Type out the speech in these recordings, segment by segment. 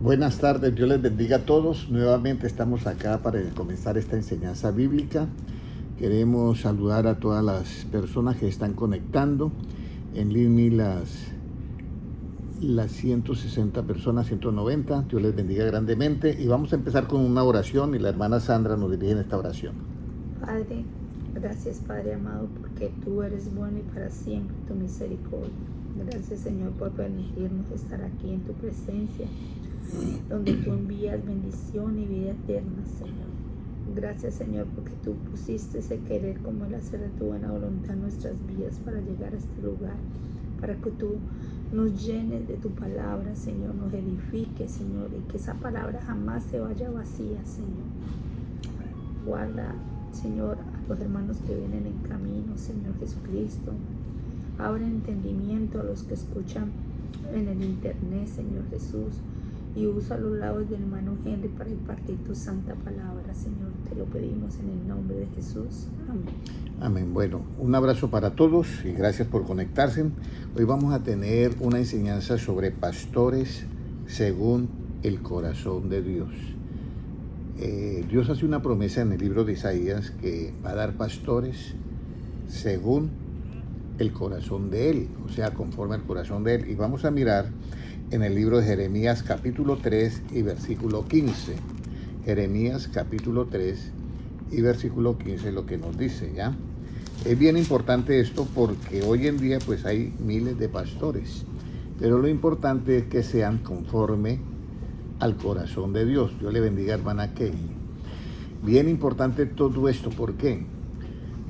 Buenas tardes, Dios les bendiga a todos. Nuevamente estamos acá para comenzar esta enseñanza bíblica. Queremos saludar a todas las personas que están conectando. En línea las 160 personas, 190. Dios les bendiga grandemente. Y vamos a empezar con una oración y la hermana Sandra nos dirige en esta oración. Padre, gracias Padre amado, porque tú eres bueno y para siempre tu misericordia. Gracias Señor por permitirnos estar aquí en tu presencia, donde tú envías bendición y vida eterna, Señor. Gracias Señor porque tú pusiste ese querer como el hacer de tu buena voluntad en nuestras vidas para llegar a este lugar, para que tú nos llenes de tu palabra, Señor, nos edifiques, Señor, y que esa palabra jamás se vaya vacía, Señor. Guarda, Señor, a los hermanos que vienen en camino, Señor Jesucristo. Abre entendimiento a los que escuchan en el internet, Señor Jesús. Y usa los labios del hermano Henry para impartir tu santa palabra, Señor. Te lo pedimos en el nombre de Jesús. Amén. Amén. Bueno, un abrazo para todos y gracias por conectarse. Hoy vamos a tener una enseñanza sobre pastores según el corazón de Dios. Dios hace una promesa en el libro de Isaías que va a dar pastores según el corazón de Él, o sea, conforme al corazón de Él. Y vamos a mirar en el libro de Jeremías capítulo 3 y versículo 15. Jeremías capítulo 3 y versículo 15 lo que nos dice, ¿ya? Es bien importante esto porque hoy en día pues hay miles de pastores, pero lo importante es que sean conforme al corazón de Dios. Dios le bendiga, hermana Kelly. Bien importante todo esto, ¿por qué?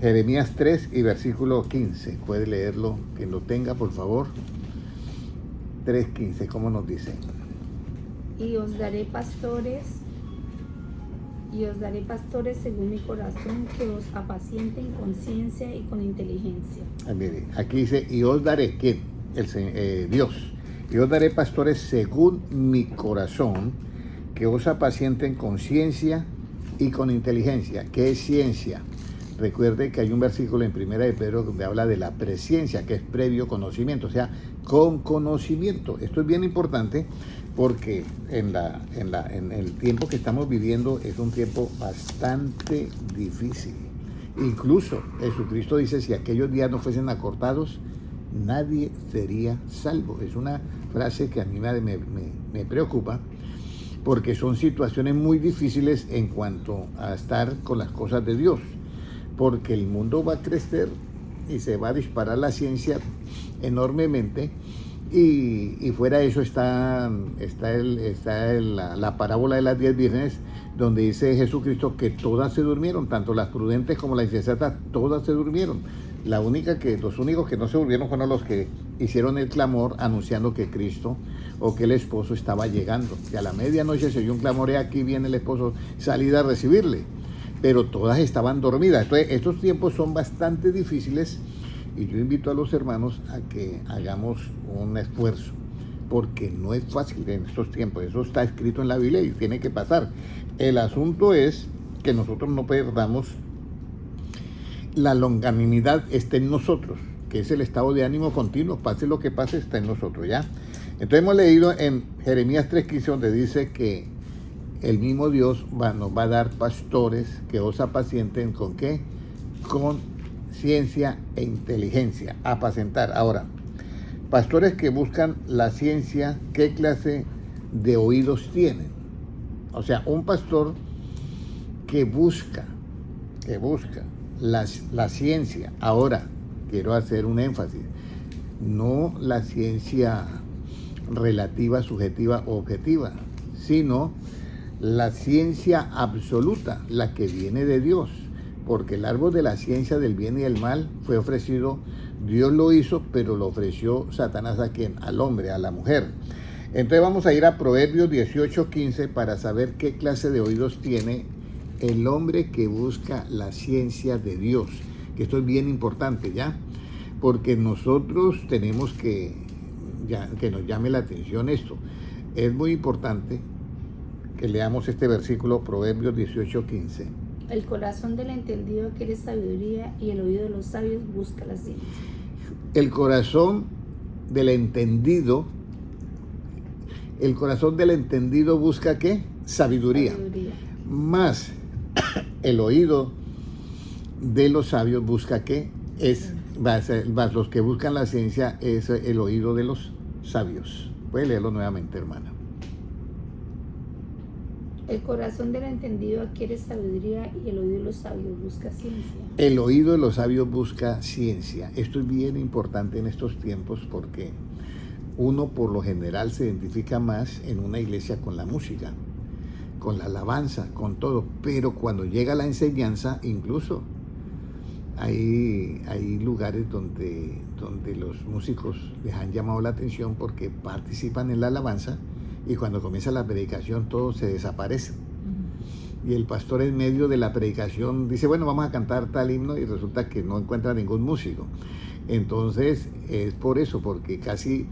Jeremías 3 y versículo 15. Puede leerlo, quien lo tenga, por favor. 3:15, ¿cómo nos dice? Y os daré pastores según mi corazón, que os apacienten con ciencia y con inteligencia. Mire, aquí dice, y os daré, ¿quién? Dios. Y os daré pastores según mi corazón, que os apacienten con ciencia y con inteligencia. ¿Qué es ciencia? Recuerde que hay un versículo en Primera de Pedro donde habla de la presciencia, que es previo conocimiento, o sea, con conocimiento. Esto es bien importante porque en el tiempo que estamos viviendo es un tiempo bastante difícil. Incluso Jesucristo dice, si aquellos días no fuesen acortados, nadie sería salvo. Es una frase que a mí me preocupa porque son situaciones muy difíciles en cuanto a estar con las cosas de Dios. Porque el mundo va a crecer y se va a disparar la ciencia enormemente y fuera de eso está la parábola de las 10 vírgenes, donde dice Jesucristo que todas se durmieron, tanto las prudentes como las insensatas, todas se durmieron. Los únicos que no se durmieron fueron los que hicieron el clamor anunciando que Cristo o que el esposo estaba llegando. Que a la medianoche se oyó un clamor, y aquí viene el esposo, salida a recibirle. Pero todas estaban dormidas. Entonces, estos tiempos son bastante difíciles y yo invito a los hermanos a que hagamos un esfuerzo, porque no es fácil en estos tiempos. Eso está escrito en la Biblia y tiene que pasar. El asunto es que nosotros no perdamos la longanimidad, está en nosotros, que es el estado de ánimo continuo. Pase lo que pase, está en nosotros, ¿ya? Entonces hemos leído en Jeremías 3:15, donde dice que el mismo Dios nos va a dar pastores que os apacienten ¿con qué? Con ciencia e inteligencia. Apacentar. Ahora, pastores que buscan la ciencia, ¿qué clase de oídos tienen? O sea, un pastor que busca la ciencia. Ahora, quiero hacer un énfasis. No la ciencia relativa, subjetiva o objetiva, sino la ciencia absoluta, la que viene de Dios, porque el árbol de la ciencia del bien y del mal fue ofrecido, Dios lo hizo, pero lo ofreció Satanás ¿a quién? Al hombre, a la mujer. Entonces vamos a ir a Proverbios 18:15 para saber qué clase de oídos tiene el hombre que busca la ciencia de Dios, que esto es bien importante, ¿ya? Porque nosotros tenemos que nos llame la atención esto. Es muy importante que leamos este versículo, Proverbios 18:15. El corazón del entendido quiere sabiduría y el oído de los sabios busca la ciencia. El corazón del entendido El corazón del entendido busca ¿qué? Sabiduría. Más el oído de los sabios busca ¿qué? Más los que buscan la ciencia es el oído de los sabios. Puede leerlo nuevamente, hermana. El corazón del entendido adquiere sabiduría y el oído de los sabios busca ciencia. El oído de los sabios busca ciencia. Esto es bien importante en estos tiempos porque uno por lo general se identifica más en una iglesia con la música, con la alabanza, con todo. Pero cuando llega la enseñanza, incluso hay lugares donde los músicos les han llamado la atención porque participan en la alabanza. Y cuando comienza la predicación todo se desaparece. Y el pastor en medio de la predicación dice, bueno, vamos a cantar tal himno, y resulta que no encuentra ningún músico. Entonces es por eso, porque casi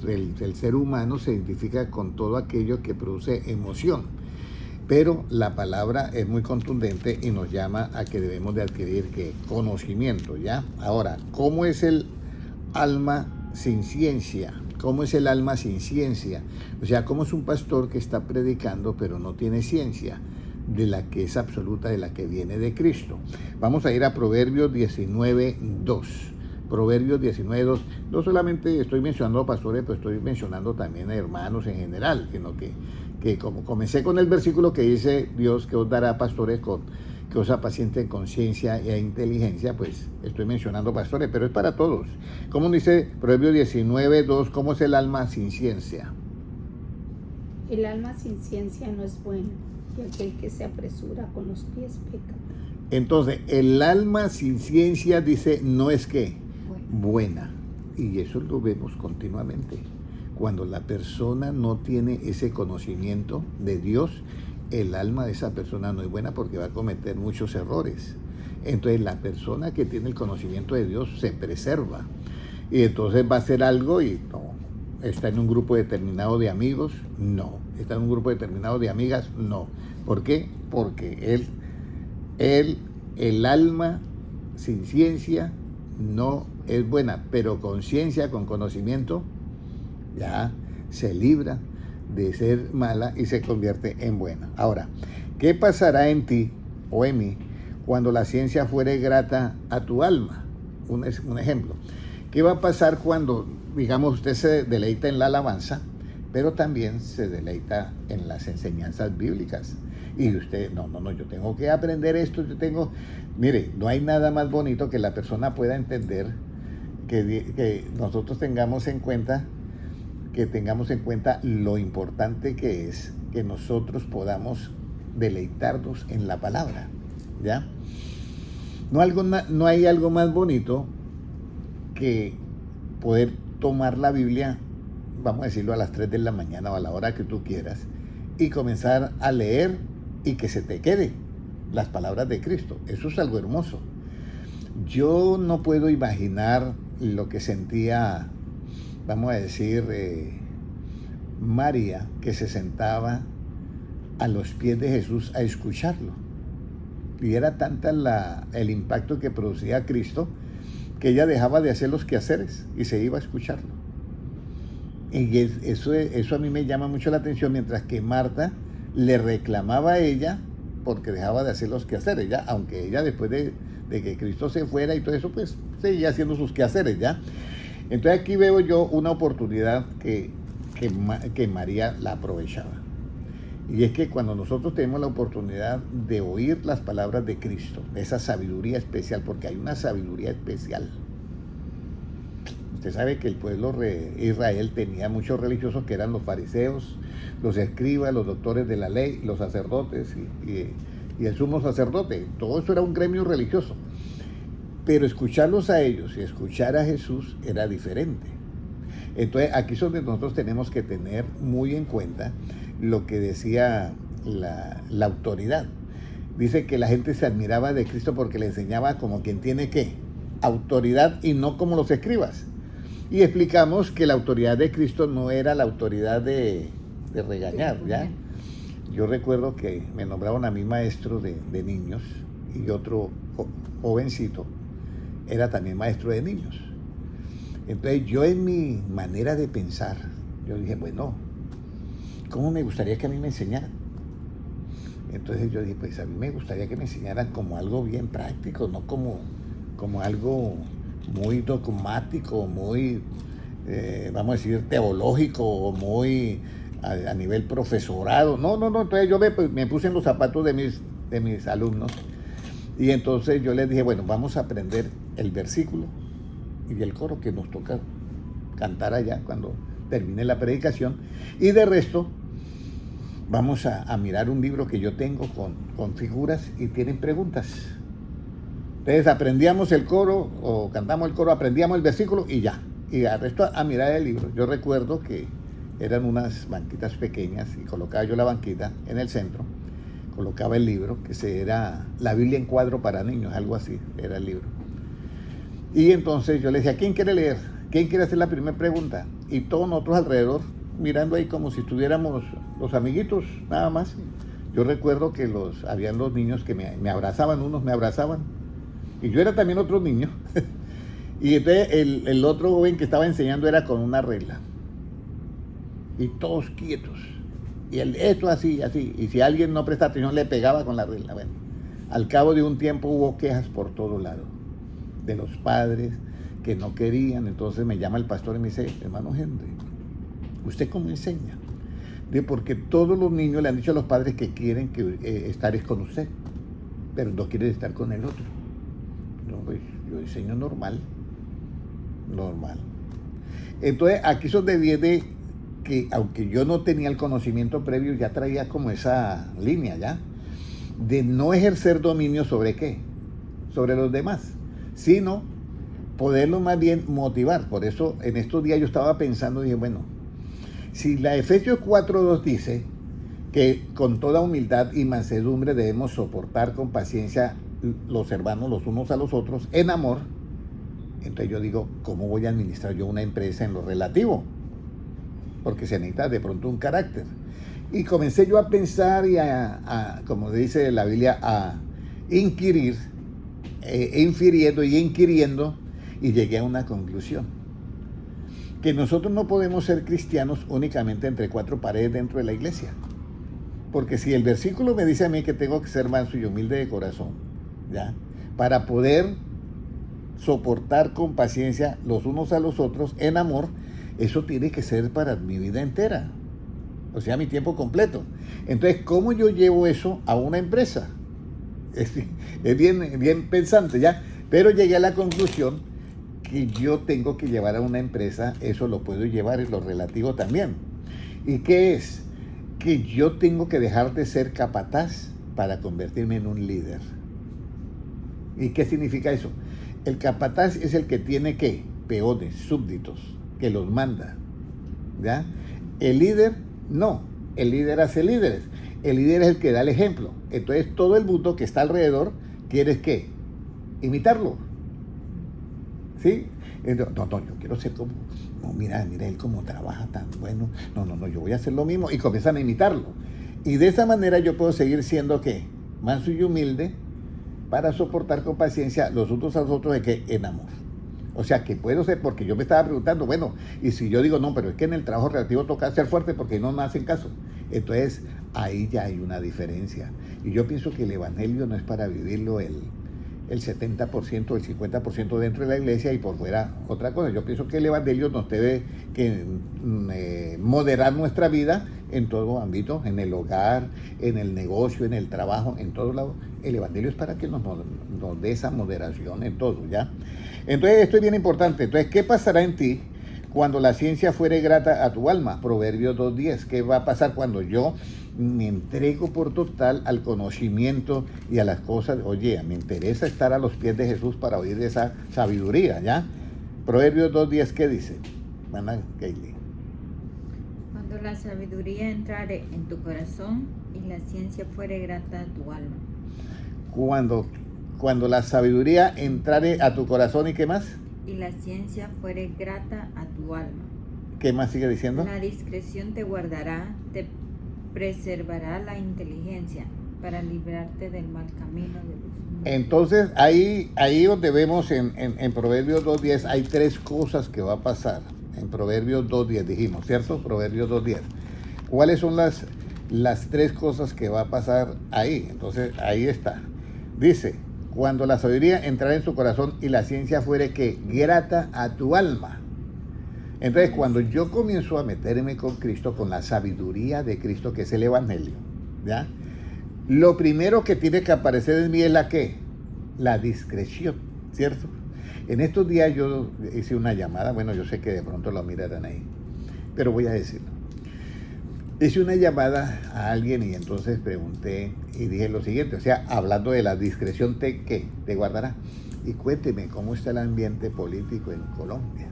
el ser humano se identifica con todo aquello que produce emoción. Pero la palabra es muy contundente y nos llama a que debemos de adquirir ¿qué? Conocimiento, ¿ya? Ahora, ¿cómo es el alma sin ciencia? ¿Cómo es el alma sin ciencia? O sea, ¿cómo es un pastor que está predicando pero no tiene ciencia de la que es absoluta, de la que viene de Cristo? Vamos a ir a Proverbios 19:2. Proverbios 19:2. No solamente estoy mencionando a pastores, pero estoy mencionando también a hermanos en general, sino que como comencé con el versículo que dice Dios que os dará a pastores que os apacienten con ciencia e inteligencia, pues estoy mencionando pastores, pero es para todos. ¿Cómo dice Proverbios 19:2? ¿Cómo es el alma sin ciencia? El alma sin ciencia no es bueno, y aquel que se apresura con los pies peca. Entonces, el alma sin ciencia dice no es ¿qué? Buena. Y eso lo vemos continuamente. Cuando la persona no tiene ese conocimiento de Dios, el alma de esa persona no es buena porque va a cometer muchos errores. Entonces la persona que tiene el conocimiento de Dios se preserva. Y entonces va a hacer algo y no. ¿Está en un grupo determinado de amigos? No. ¿Está en un grupo determinado de amigas? No. ¿Por qué? Porque el alma sin ciencia no es buena, pero con ciencia, con conocimiento, ya se libra de ser mala y se convierte en buena. Ahora, ¿qué pasará en ti o en mí cuando la ciencia fuere grata a tu alma? Un ejemplo. ¿Qué va a pasar cuando, digamos, usted se deleita en la alabanza, pero también se deleita en las enseñanzas bíblicas? Y usted, no, yo tengo que aprender esto, mire, no hay nada más bonito que la persona pueda entender, que nosotros tengamos en cuenta lo importante que es que nosotros podamos deleitarnos en la palabra, ¿ya? No hay algo más bonito que poder tomar la Biblia, vamos a decirlo, a las 3 de la mañana o a la hora que tú quieras, y comenzar a leer y que se te quede las palabras de Cristo. Eso es algo hermoso. Yo no puedo imaginar lo que sentía, vamos a decir, María, que se sentaba a los pies de Jesús a escucharlo. Y era tanta el impacto que producía Cristo, que ella dejaba de hacer los quehaceres y se iba a escucharlo. Y eso a mí me llama mucho la atención, mientras que Marta le reclamaba a ella porque dejaba de hacer los quehaceres, ¿ya? Aunque ella, después de que Cristo se fuera y todo eso, pues seguía haciendo sus quehaceres, ¿ya? Entonces aquí veo yo una oportunidad que María la aprovechaba. Y es que cuando nosotros tenemos la oportunidad de oír las palabras de Cristo, de esa sabiduría especial, porque hay una sabiduría especial. Usted sabe que el pueblo de Israel tenía muchos religiosos que eran los fariseos, los escribas, los doctores de la ley, los sacerdotes y el sumo sacerdote. Todo eso era un gremio religioso. Pero escucharlos a ellos y escuchar a Jesús era diferente. Entonces aquí es donde nosotros tenemos que tener muy en cuenta lo que decía la autoridad. Dice que la gente se admiraba de Cristo porque le enseñaba como quien tiene ¿qué? Autoridad, y no como los escribas. Y explicamos que la autoridad de Cristo no era la autoridad de regañar, ¿ya? Yo recuerdo que me nombraron a mí maestro de niños, y otro jovencito era también maestro de niños. Entonces yo, en mi manera de pensar, yo dije, bueno, ¿cómo me gustaría que a mí me enseñaran? Entonces yo dije, pues a mí me gustaría que me enseñaran como algo bien práctico, no como algo muy dogmático, muy, vamos a decir, teológico, o muy a nivel profesorado. No. Entonces yo me puse en los zapatos de mis alumnos, y entonces yo les dije, bueno, vamos a aprender el versículo y el coro que nos toca cantar allá cuando termine la predicación, y de resto vamos a mirar un libro que yo tengo con figuras y tienen preguntas. Entonces aprendíamos el coro o cantamos el coro, aprendíamos el versículo y ya. Y al resto a mirar el libro. Yo recuerdo que eran unas banquitas pequeñas y colocaba yo la banquita en el centro, colocaba el libro, que era la Biblia en cuadro para niños, algo así era el libro. Y entonces yo le decía, ¿quién quiere leer? ¿Quién quiere hacer la primera pregunta? Y todos nosotros alrededor, mirando ahí como si estuviéramos los amiguitos, nada más. Yo recuerdo que habían los niños que me abrazaban, unos me abrazaban, y yo era también otro niño. Y entonces el otro joven que estaba enseñando era con una regla. Y todos quietos. Y esto así. Y si alguien no presta atención, le pegaba con la regla. Bueno, al cabo de un tiempo hubo quejas por todo lado. De los padres que no querían. Entonces me llama el pastor y me dice, hermano Henry, ¿usted cómo enseña? Dice, porque todos los niños le han dicho a los padres que quieren estar con usted, pero no quieren estar con el otro. No, pues yo enseño normal. Entonces aquí es donde viene que, aunque yo no tenía el conocimiento previo, ya traía como esa línea ya de no ejercer dominio sobre qué, sobre los demás, sino poderlo más bien motivar. Por eso en estos días yo estaba pensando, dije, bueno, si la Efesios 4:2 dice que con toda humildad y mansedumbre debemos soportar con paciencia los hermanos los unos a los otros en amor, entonces yo digo, ¿cómo voy a administrar yo una empresa en lo relativo? Porque se necesita de pronto un carácter. Y comencé yo a pensar y como dice la Biblia, a inquirir, infiriendo y inquiriendo, y llegué a una conclusión. Que nosotros no podemos ser cristianos únicamente entre cuatro paredes dentro de la iglesia. Porque si el versículo me dice a mí que tengo que ser manso y humilde de corazón, ¿ya? Para poder soportar con paciencia los unos a los otros en amor, eso tiene que ser para mi vida entera, o sea, mi tiempo completo. Entonces, ¿cómo yo llevo eso a una empresa? Es bien pensante, ¿ya? Pero llegué a la conclusión que yo tengo que llevar a una empresa, eso lo puedo llevar en lo relativo también. ¿Y qué es? Que yo tengo que dejar de ser capataz para convertirme en un líder. ¿Y qué significa eso? El capataz es el que tiene, ¿qué? Peones, súbditos, que los manda, ¿ya? El líder, no. El líder hace líderes. El líder es el que da el ejemplo. Entonces, todo el mundo que está alrededor quiere, ¿qué? Imitarlo. ¿Sí? No, yo quiero ser como, no, mira él cómo trabaja tan bueno. No, yo voy a hacer lo mismo. Y comienzan a imitarlo. Y de esa manera yo puedo seguir siendo, ¿qué? Manso y humilde, para soportar con paciencia los unos a los otros, de que en amor. O sea, que puedo ser, porque yo me estaba preguntando, bueno, y si yo digo, no, pero es que en el trabajo relativo toca ser fuerte porque no me hacen caso. Entonces, ahí ya hay una diferencia. Y yo pienso que el evangelio no es para vivirlo el 70%, el 50% dentro de la iglesia y por fuera otra cosa. Yo pienso que el evangelio nos debe moderar nuestra vida en todo ámbito, en el hogar, en el negocio, en el trabajo, en todos lados. El evangelio es para que nos dé esa moderación en todo, ¿ya? Entonces, esto es bien importante. Entonces, ¿qué pasará en ti cuando la ciencia fuere grata a tu alma? Proverbios 2:10. ¿Qué va a pasar cuando yo me entrego por total al conocimiento y a las cosas? Oye, me interesa estar a los pies de Jesús para oír de esa sabiduría, ¿ya? Proverbios 2:10, ¿qué dice? Mana Kaylee. Cuando la sabiduría entrare en tu corazón y la ciencia fuere grata a tu alma. Cuando la sabiduría entrare a tu corazón, ¿y qué más? Y la ciencia fuere grata a tu alma. ¿Qué más sigue diciendo? La discreción te guardará, te preservará la inteligencia para librarte del mal camino de los mundo. Entonces, ahí donde vemos en Proverbios 2:10, hay tres cosas que va a pasar. En Proverbios 2:10 dijimos, ¿cierto? Proverbios 2:10. ¿Cuáles son las tres cosas que va a pasar ahí? Entonces, ahí está. Dice, cuando la sabiduría entrara en su corazón y la ciencia fuere que grata a tu alma. Entonces, cuando yo comienzo a meterme con Cristo, con la sabiduría de Cristo, que es el Evangelio, ¿ya? Lo primero que tiene que aparecer en mí es la ¿qué? La discreción, ¿cierto? En estos días yo hice una llamada, bueno, yo sé que de pronto lo mirarán ahí, pero voy a decirlo. Hice una llamada a alguien y entonces pregunté y dije lo siguiente, o sea, hablando de la discreción, ¿qué? Te guardará. Y cuénteme cómo está el ambiente político en Colombia.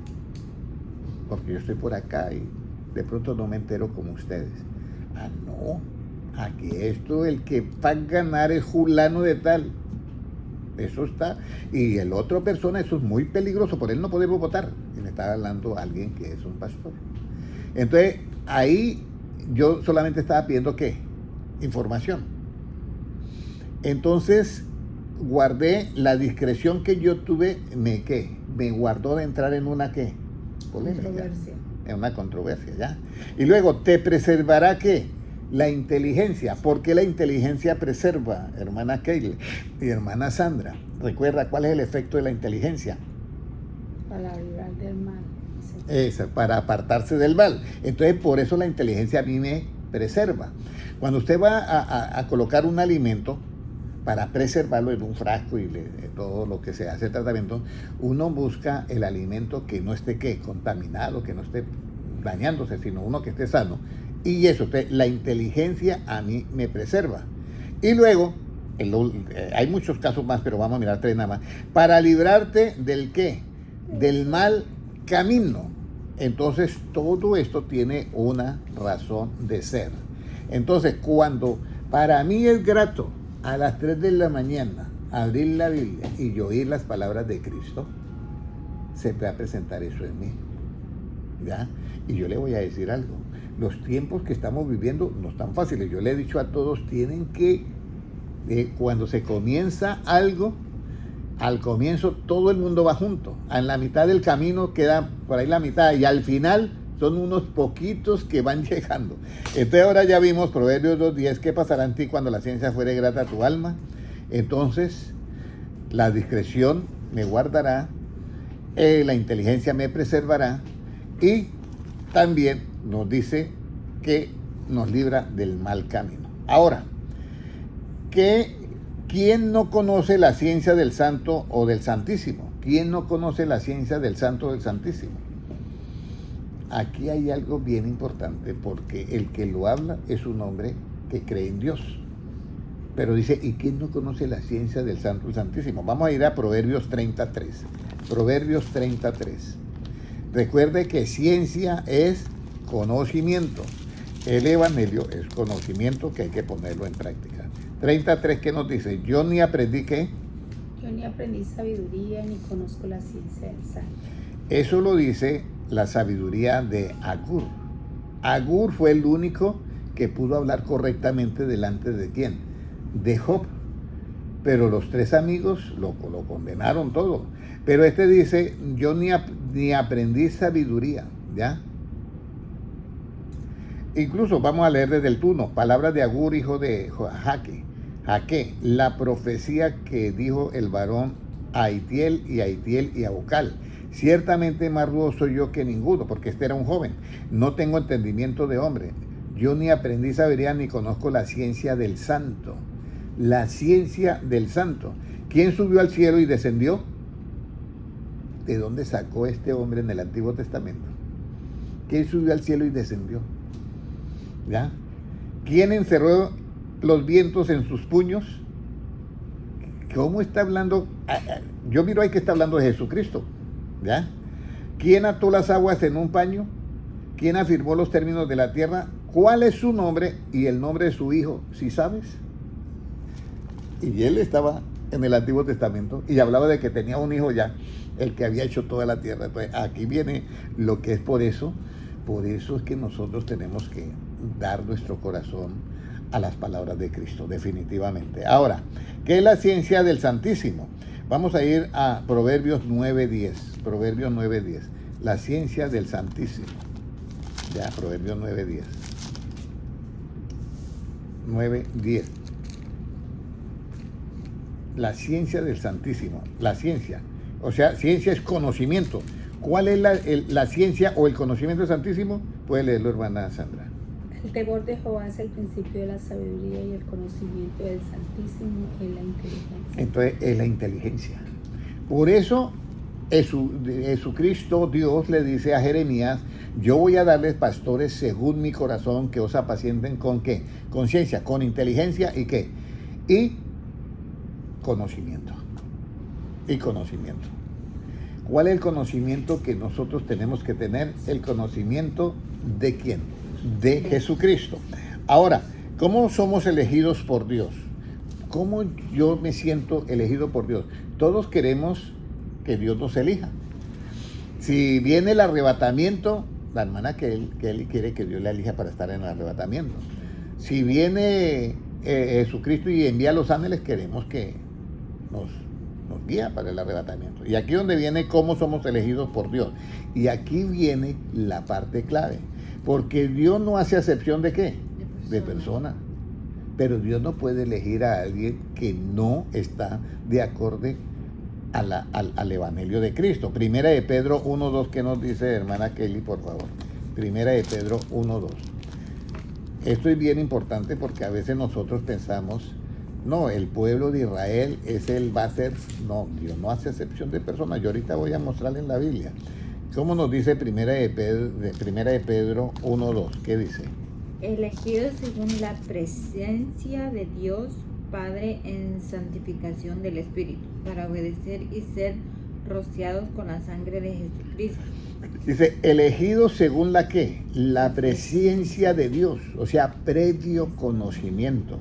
Porque yo estoy por acá y de pronto no me entero como ustedes. Ah, no, aquí esto, el que va a ganar es fulano de tal. Eso está. Y el otro persona, eso es muy peligroso, por él no podemos votar. Y me estaba hablando alguien que es un pastor. Entonces, ahí yo solamente estaba pidiendo ¿qué? Información. Entonces, guardé la discreción que yo tuve, me guardó de entrar en una ¿qué? Polémica, Controversia. en una controversia, ¿ya? Y luego, ¿te preservará qué? La inteligencia. ¿Por qué la inteligencia preserva, hermana Keile y hermana Sandra? Recuerda, ¿cuál es el efecto de la inteligencia? Para librar del mal. Para apartarse del mal. Entonces, por eso la inteligencia a mí me preserva. Cuando usted va a colocar un alimento, para preservarlo en un frasco y todo lo que se hace el tratamiento, uno busca el alimento que no esté contaminado, que no esté dañándose, sino uno que esté sano. Y eso, la inteligencia a mí me preserva. Y luego, hay muchos casos más, pero vamos a mirar tres nada más. Para librarte del ¿qué? Del mal camino. Entonces, todo esto tiene una razón de ser. Entonces, cuando para mí es grato a las 3 de la mañana abrir la Biblia y oír las palabras de Cristo, se va a presentar eso en mí, ¿ya? Y yo le voy a decir algo, los tiempos que estamos viviendo no están fáciles. Yo le he dicho a todos, tienen que, cuando se comienza algo, al comienzo todo el mundo va junto, en la mitad del camino queda por ahí la mitad y al final son unos poquitos que van llegando. Entonces ahora ya vimos Proverbios 2:10, ¿qué pasará en ti cuando la ciencia fuere grata a tu alma? Entonces la discreción me guardará, la inteligencia me preservará y también nos dice que nos libra del mal camino. Ahora, ¿quién no conoce la ciencia del Santo o del Santísimo? ¿Quién no conoce la ciencia del Santo o del Santísimo? Aquí hay algo bien importante, porque el que lo habla es un hombre que cree en Dios. Pero dice, ¿y quién no conoce la ciencia del Santo y del Santísimo? Vamos a ir a Proverbios 33. Proverbios 33. Recuerde que ciencia es conocimiento. El Evangelio es conocimiento que hay que ponerlo en práctica. 33, ¿qué nos dice? Yo ni aprendí ¿qué? Yo ni aprendí sabiduría ni conozco la ciencia del santo. Eso lo dice la sabiduría de Agur. Agur fue el único que pudo hablar correctamente delante de ¿quién? De Job. Pero los tres amigos lo condenaron todo. Pero este dice, yo ni aprendí sabiduría, ¿ya? Incluso vamos a leer desde el 1, palabras de Agur, hijo de Jaque, la profecía que dijo el varón a Aitiel y a Bocal. Ciertamente más rudo soy yo que ninguno, porque este era un joven. No tengo entendimiento de hombre. Yo ni aprendí sabiduría ni conozco la ciencia del santo. La ciencia del santo. ¿Quién subió al cielo y descendió? ¿De dónde sacó este hombre en el Antiguo Testamento? ¿Quién subió al cielo y descendió? ¿Ya? ¿Quién encerró los vientos en sus puños? ¿Cómo está hablando? Yo miro ahí que está hablando de Jesucristo, ¿ya? ¿Quién ató las aguas en un paño? ¿Quién afirmó los términos de la tierra? ¿Cuál es su nombre y el nombre de su hijo? ¿Sí sabes? Y él estaba en el Antiguo Testamento y hablaba de que tenía un hijo ya, el que había hecho toda la tierra. Pues aquí viene lo que es por eso es que nosotros tenemos que dar nuestro corazón a las palabras de Cristo, definitivamente. Ahora, ¿qué es la ciencia del Santísimo? Vamos a ir a Proverbios 9:10. Proverbios 9:10. La ciencia del Santísimo. Ya, Proverbios 9:10. 9, 10. La ciencia del Santísimo. La ciencia. O sea, ciencia es conocimiento. ¿Cuál es la ciencia o el conocimiento del Santísimo? Puede leerlo, hermana Sandra. El temor de Jehová es el principio de la sabiduría y el conocimiento del Santísimo es la inteligencia. Entonces, es la inteligencia. Por eso, Jesucristo, Dios, le dice a Jeremías: yo voy a darles pastores según mi corazón, que os apacienten ¿con qué? Con ciencia, con inteligencia y ¿qué? Y conocimiento. Y conocimiento. ¿Cuál es el conocimiento que nosotros tenemos que tener? El conocimiento ¿de quién? De Jesucristo. Ahora, ¿cómo somos elegidos por Dios? ¿Cómo yo me siento elegido por Dios? Todos queremos que Dios nos elija. Si viene el arrebatamiento, la hermana que él quiere que Dios la elija para estar en el arrebatamiento. Si viene Jesucristo y envía a los ángeles, queremos que nos guía para el arrebatamiento. Y aquí es donde viene cómo somos elegidos por Dios. Y aquí viene la parte clave. Porque Dios no hace acepción ¿de qué? De persona. Pero Dios no puede elegir a alguien que no está de acorde al Evangelio de Cristo. Primera de Pedro 1:2, ¿qué nos dice, hermana Kelly, por favor? Primera de Pedro 1:2. Esto es bien importante porque a veces nosotros pensamos: no, el pueblo de Israel va a ser. No, Dios no hace excepción de personas. Yo ahorita voy a mostrarle en la Biblia. ¿Cómo nos dice Primera de Pedro 1:2? ¿Qué dice? Elegidos según la presencia de Dios Padre en santificación del Espíritu, para obedecer y ser rociados con la sangre de Jesucristo. Dice, elegidos según la ¿qué? La presencia de Dios, o sea, previo conocimiento.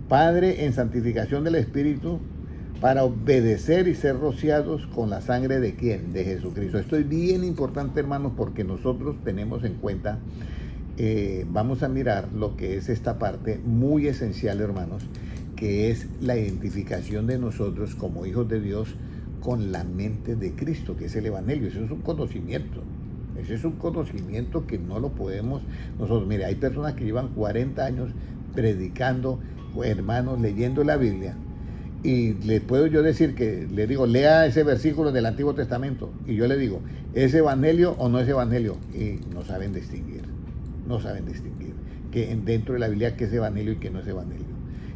Padre en santificación del Espíritu, para obedecer y ser rociados con la sangre ¿de quién? De Jesucristo. Esto es bien importante, hermanos, porque nosotros tenemos en cuenta, vamos a mirar lo que es esta parte muy esencial, hermanos, que es la identificación de nosotros como hijos de Dios con la mente de Cristo, que es el Evangelio. Eso es un conocimiento. Ese es un conocimiento que no lo podemos nosotros. Mire, hay personas que llevan 40 años predicando, hermanos, leyendo la Biblia. Y les puedo yo decir que, le digo, lea ese versículo del Antiguo Testamento. Y yo le digo, ¿es evangelio o no es evangelio? Y no saben distinguir. No saben distinguir que dentro de la Biblia qué es evangelio y qué no es evangelio.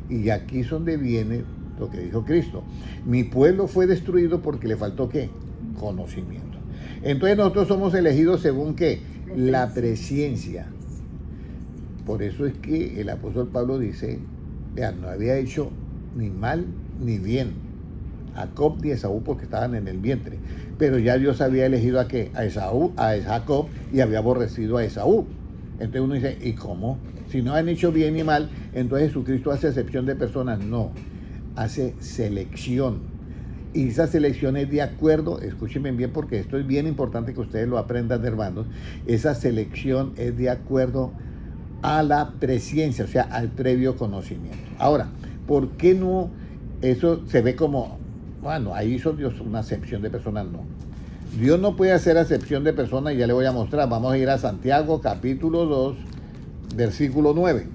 Y aquí es donde viene lo que dijo Cristo. Mi pueblo fue destruido porque le faltó ¿qué? Conocimiento. Entonces nosotros somos elegidos según ¿qué? La presencia. Por eso es que el apóstol Pablo dice, vean, no había hecho ni mal ni bien a Jacob ni a Esaú porque estaban en el vientre, pero ya Dios había elegido ¿a qué? A Esaú, a Jacob, y había aborrecido a Esaú. Entonces uno dice, ¿y cómo? Si no han hecho bien ni mal, entonces Jesucristo hace excepción de personas. No, hace selección. Y esa selección es de acuerdo, escúchenme bien porque esto es bien importante que ustedes lo aprendan, hermanos. Esa selección es de acuerdo a la presciencia, o sea, al previo conocimiento. Ahora, ¿por qué no? Eso se ve como, bueno, ahí hizo Dios una acepción de personas. No. Dios no puede hacer acepción de personas y ya le voy a mostrar. Vamos a ir a Santiago capítulo 2, versículo 9.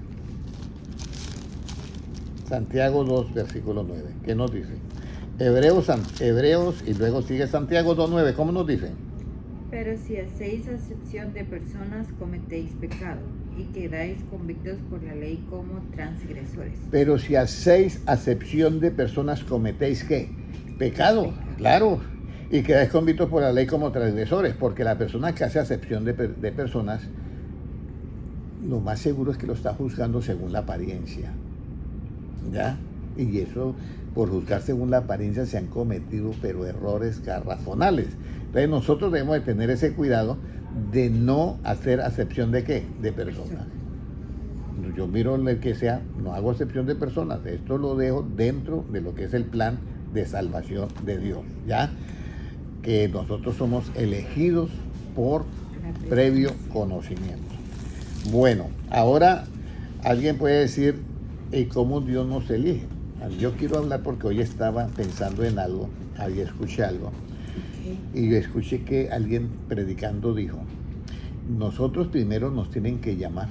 Santiago 2, versículo 9. ¿Qué nos dice? Hebreos y luego sigue Santiago 2:9. ¿Cómo nos dice? Pero si hacéis acepción de personas, cometéis pecado y quedáis convictos por la ley como transgresores. Pero si hacéis acepción de personas, cometéis ¿qué? Pecado, claro. Y quedáis convictos por la ley como transgresores, porque la persona que hace acepción de personas, lo más seguro es que lo está juzgando según la apariencia. ¿Ya? Y eso, por juzgar según la apariencia, se han cometido, pero errores garrafonales. Entonces nosotros debemos de tener ese cuidado de no hacer acepción de ¿qué? De personas. Yo miro el que sea, no hago acepción de personas. Esto lo dejo dentro de lo que es el plan de salvación de Dios, ¿ya? Que nosotros somos elegidos por previo conocimiento. Bueno, ahora alguien puede decir, ¿y cómo Dios nos elige? Yo quiero hablar porque hoy estaba pensando en algo, ahí escuché algo, y escuché que alguien predicando dijo, nosotros primero nos tienen que llamar,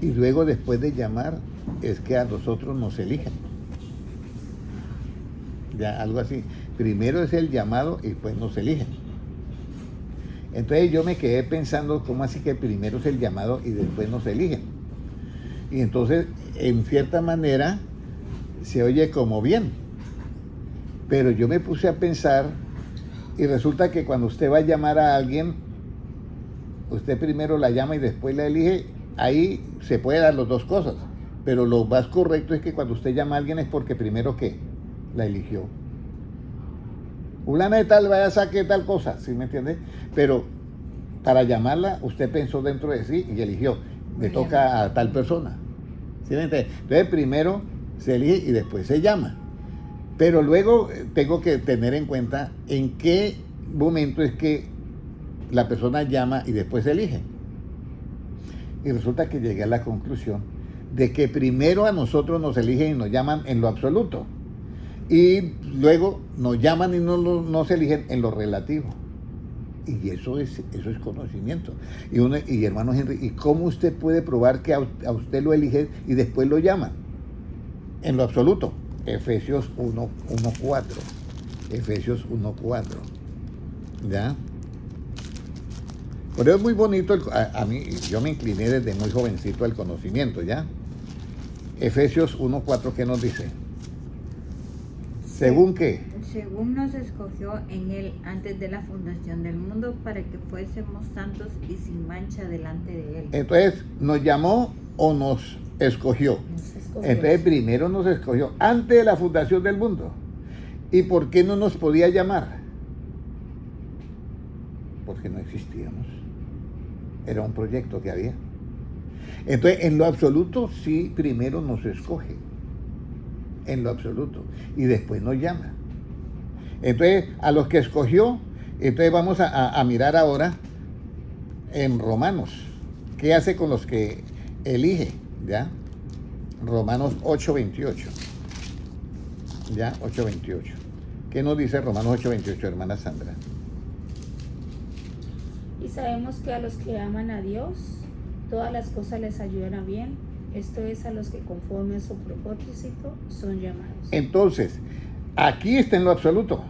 Y luego, después de llamar, es que a nosotros nos eligen. Ya, algo así. Primero es el llamado y después nos eligen. Entonces yo me quedé pensando, ¿cómo así que primero es el llamado y después nos eligen? Y entonces, en cierta manera, se oye como bien. Pero yo me puse a pensar, y resulta que cuando usted va a llamar a alguien, usted primero la llama y después la elige. Ahí se puede dar las dos cosas. Pero lo más correcto es que cuando usted llama a alguien es porque primero, ¿qué? La eligió. Fulana de tal, vaya, saque tal cosa, ¿sí me entiende? Pero para llamarla, usted pensó dentro de sí y eligió. Le toca a tal persona. ¿Sí me entiende? Entonces, primero se elige y después se llama. Pero luego tengo que tener en cuenta en qué momento es que la persona llama y después se elige. Y resulta que llegué a la conclusión de que primero a nosotros nos eligen y nos llaman en lo absoluto. Y luego nos llaman y nos eligen en lo relativo. Y eso es conocimiento. Y hermano Henry, ¿y cómo usted puede probar que a usted lo eligen y después lo llaman? En lo absoluto. Efesios 1:4. Efesios 1:4. ¿Ya? Pero es muy bonito, a mí, yo me incliné desde muy jovencito al conocimiento, ¿ya? Efesios 1:4, ¿qué nos dice? ¿Según qué? Según nos escogió en él antes de la fundación del mundo para que fuésemos santos y sin mancha delante de él. Entonces, ¿nos llamó o nos escogió? Nos escogió. Entonces, primero nos escogió antes de la fundación del mundo. ¿Y por qué no nos podía llamar? Porque no existíamos. Era un proyecto que había. Entonces, en lo absoluto, sí, primero nos escoge. En lo absoluto. Y después nos llama. Entonces, a los que escogió, entonces vamos a mirar ahora en Romanos. ¿Qué hace con los que elige? ¿Ya? Romanos 8:28. ¿Ya? 8:28. ¿Qué nos dice Romanos 8:28, hermana Sandra? Y sabemos que a los que aman a Dios, todas las cosas les ayudan a bien. Esto es a los que conforme a su propósito son llamados. Entonces, aquí está en lo absoluto.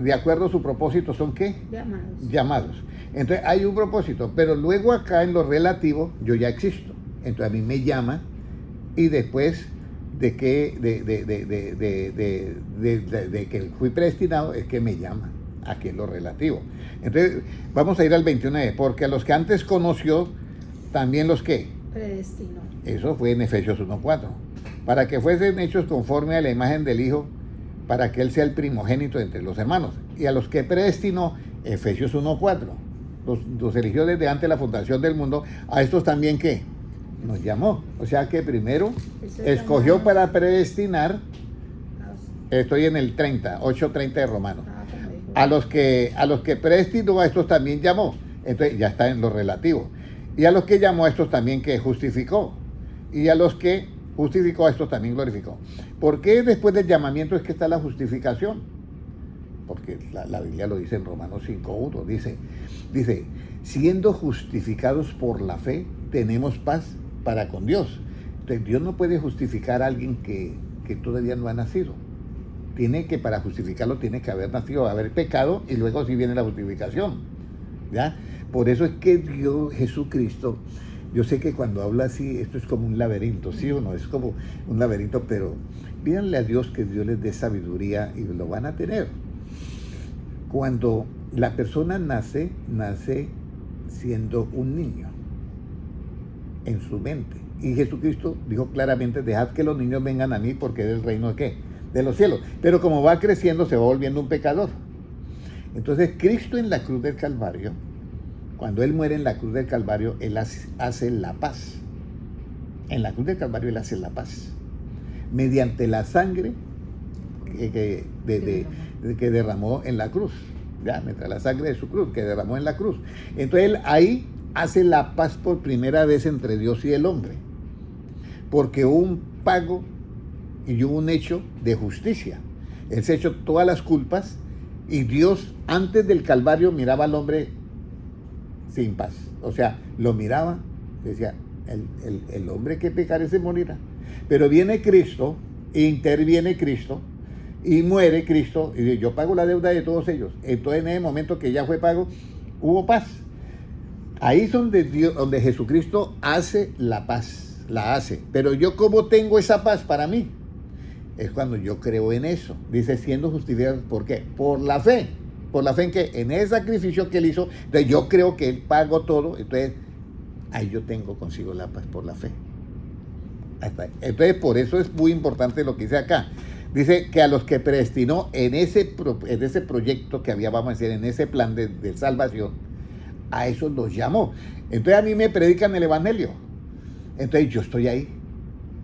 De acuerdo a su propósito, ¿son qué? Llamados. Llamados. Entonces, hay un propósito. Pero luego acá en lo relativo, yo ya existo. Entonces, a mí me llama y después de que, de que fui predestinado, es que me llama. Aquí en lo relativo. Entonces, vamos a ir al 21. Porque a los que antes conoció, también los que Predestinó. eso fue en Efesios 1:4. Para que fuesen hechos conforme a la imagen del Hijo, para que Él sea el primogénito entre los hermanos. Y a los que predestinó, Efesios 1:4. Los eligió desde antes de la fundación del mundo. A estos también, ¿qué? Nos llamó. O sea que primero escogió para predestinar. Estoy en el 8:30 de Romanos. A los que predestinó, a estos también llamó. Entonces ya está en lo relativo. Y a los que llamó, a estos también que justificó. Y a los que justificó, a estos también glorificó. ¿Por qué después del llamamiento es que está la justificación? Porque la Biblia lo dice en Romanos 5:1. Dice, siendo justificados por la fe, tenemos paz para con Dios. Entonces Dios no puede justificar a alguien que todavía no ha nacido. Para justificarlo tiene que haber nacido, haber pecado, y luego sí viene la justificación. ¿Ya? Por eso es que Dios, Jesucristo, yo sé que cuando habla así, esto es como un laberinto, ¿sí o no? Es como un laberinto, pero pídanle a Dios que Dios les dé sabiduría y lo van a tener. Cuando la persona nace siendo un niño en su mente. Y Jesucristo dijo claramente, dejad que los niños vengan a mí porque es el reino de ¿qué? De los cielos. Pero como va creciendo, se va volviendo un pecador. Entonces, Cristo en la cruz del Calvario, cuando Él muere en la cruz del Calvario, Él hace la paz. En la cruz del Calvario Él hace la paz. Mediante la sangre que derramó en la cruz. Ya, mientras la sangre de su cruz, que derramó en la cruz. Entonces Él ahí hace la paz por primera vez entre Dios y el hombre. Porque hubo un pago y hubo un hecho de justicia. Él se echó todas las culpas y Dios antes del Calvario miraba al hombre sin paz. O sea, lo miraba, decía, el hombre que pecare se morirá. Pero viene Cristo, interviene Cristo, y muere Cristo, y dice, yo pago la deuda de todos ellos. Entonces en ese momento que ya fue pago, hubo paz. Ahí es donde Jesucristo hace la paz, la hace. Pero yo, ¿cómo tengo esa paz para mí? Es cuando yo creo en eso. Dice, siendo justificado, ¿por qué? Por la fe. Por la fe en que en ese sacrificio que él hizo, entonces yo creo que él pagó todo, entonces ahí yo tengo consigo la paz por la fe. Entonces por eso es muy importante lo que dice acá. Dice que a los que predestinó en ese proyecto que había, vamos a decir, en ese plan de salvación, a esos los llamó. Entonces a mí me predican el evangelio. Entonces yo estoy ahí.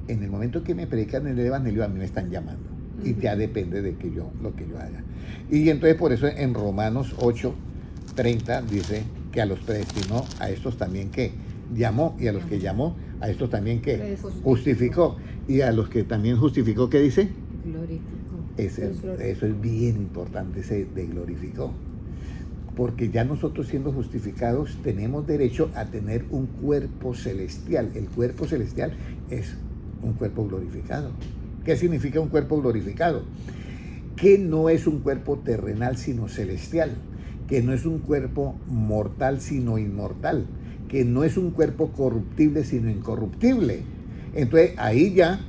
En el momento que me predican el evangelio, a mí me están llamando. Y ya depende de lo que yo haga. Y entonces por eso en Romanos 8:30 dice que a los predestinó, a estos también que llamó, y a los que llamó, a estos también que justificó, y a los que también justificó, ¿qué dice? Glorificó. Eso es bien importante, ese de glorificó. Porque ya nosotros siendo justificados tenemos derecho a tener un cuerpo celestial. El cuerpo celestial es un cuerpo glorificado. ¿Qué significa un cuerpo glorificado? Que no es un cuerpo terrenal sino celestial, que no es un cuerpo mortal sino inmortal, que no es un cuerpo corruptible sino incorruptible. Entonces ahí ya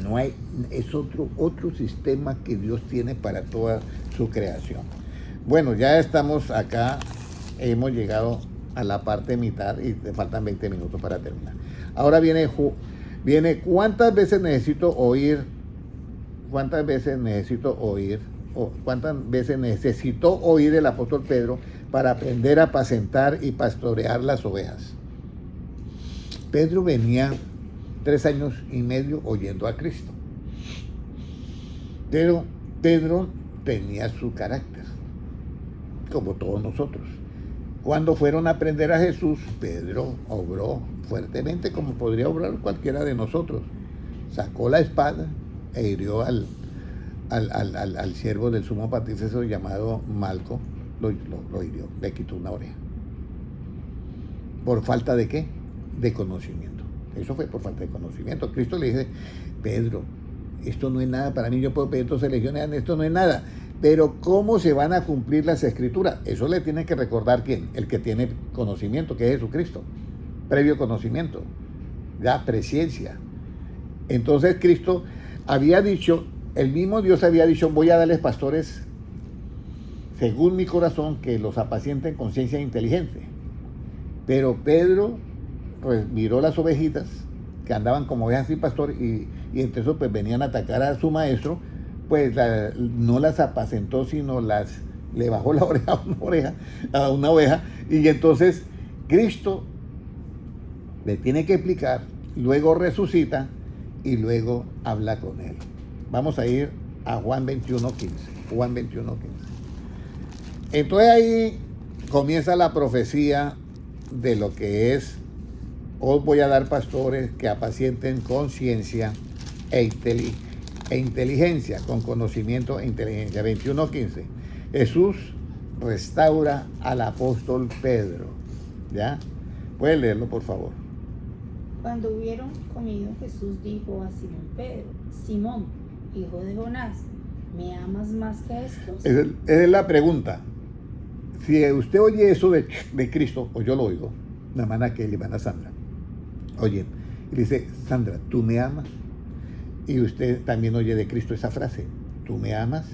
no hay, es otro sistema que Dios tiene para toda su creación. Bueno, ya estamos acá, hemos llegado a la parte mitad y te faltan 20 minutos para terminar. Ahora viene ¿cuántas veces necesito oír? ¿Cuántas veces necesitó oír el apóstol Pedro para aprender a apacentar y pastorear las ovejas? Pedro venía 3 años y medio oyendo a Cristo. Pero Pedro tenía su carácter, como todos nosotros. Cuando fueron a aprender a Jesús, Pedro obró fuertemente como podría obrar cualquiera de nosotros. Sacó la espada e hirió al siervo del sumo pontífice llamado Malco, lo hirió, le quitó una oreja. ¿Por falta de qué? De conocimiento. Eso fue por falta de conocimiento. Cristo le dice, Pedro, esto no es nada para mí, yo puedo pedir 12 legiones, esto no es nada. Pero ¿cómo se van a cumplir las escrituras? Eso le tiene que recordar ¿quién? El que tiene conocimiento, que es Jesucristo. Previo conocimiento, ya presciencia. Entonces Cristo había dicho, el mismo Dios había dicho, voy a darles pastores según mi corazón que los apacienten con ciencia e inteligencia. Pero Pedro pues, miró las ovejitas que andaban como ovejas sin pastor y entre eso pues venían a atacar a su maestro, pues no las apacentó, sino le bajó la oreja a una oveja, y entonces Cristo le tiene que explicar, luego resucita y luego habla con él. Vamos a ir a Juan 21:15. Juan 21:15. Entonces ahí comienza la profecía de lo que es, os voy a dar pastores que apacienten con ciencia e inteligencia, con conocimiento e inteligencia. 21:15. Jesús restaura al apóstol Pedro. ¿Ya? ¿Puede leerlo, por favor? Cuando hubieron comido, Jesús dijo a Simón Pedro, Simón, hijo de Jonás, ¿me amas más que estos? Esa es la pregunta. Si usted oye eso de Cristo, o yo lo oigo, la hermana Kelly, hermana Sandra, oye, y dice, Sandra, ¿tú me amas? Y usted también oye de Cristo esa frase, ¿tú me amas?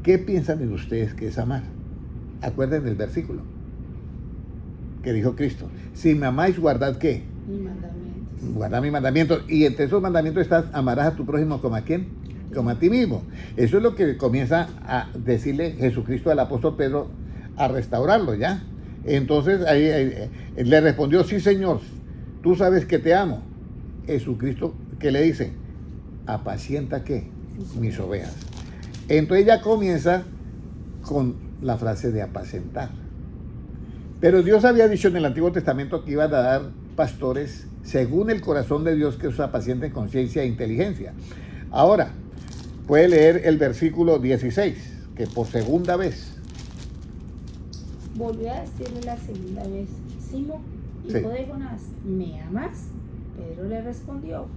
¿Qué piensan de ustedes que es amar? Acuerden del versículo que dijo Cristo, si me amáis, guardad ¿qué? Mi mandamiento. Guardad mis mandamientos, y entre esos mandamientos estás, amarás a tu prójimo como a quién, como a ti mismo. Eso es lo que comienza a decirle Jesucristo al apóstol Pedro, a restaurarlo, ¿ya? Entonces ahí le respondió, sí Señor, tú sabes que te amo. Jesucristo, ¿qué le dice? Apacienta ¿qué? Mis ovejas. Entonces ya comienza con la frase de apacentar. Pero Dios había dicho en el Antiguo Testamento que iba a dar pastores según el corazón de Dios, que os apacienten con ciencia e inteligencia. Ahora, puede leer el versículo 16, que por segunda vez Volvió a decirle la segunda vez, Simón, hijo Sí. de Jonás, ¿me amas? Pedro le respondió,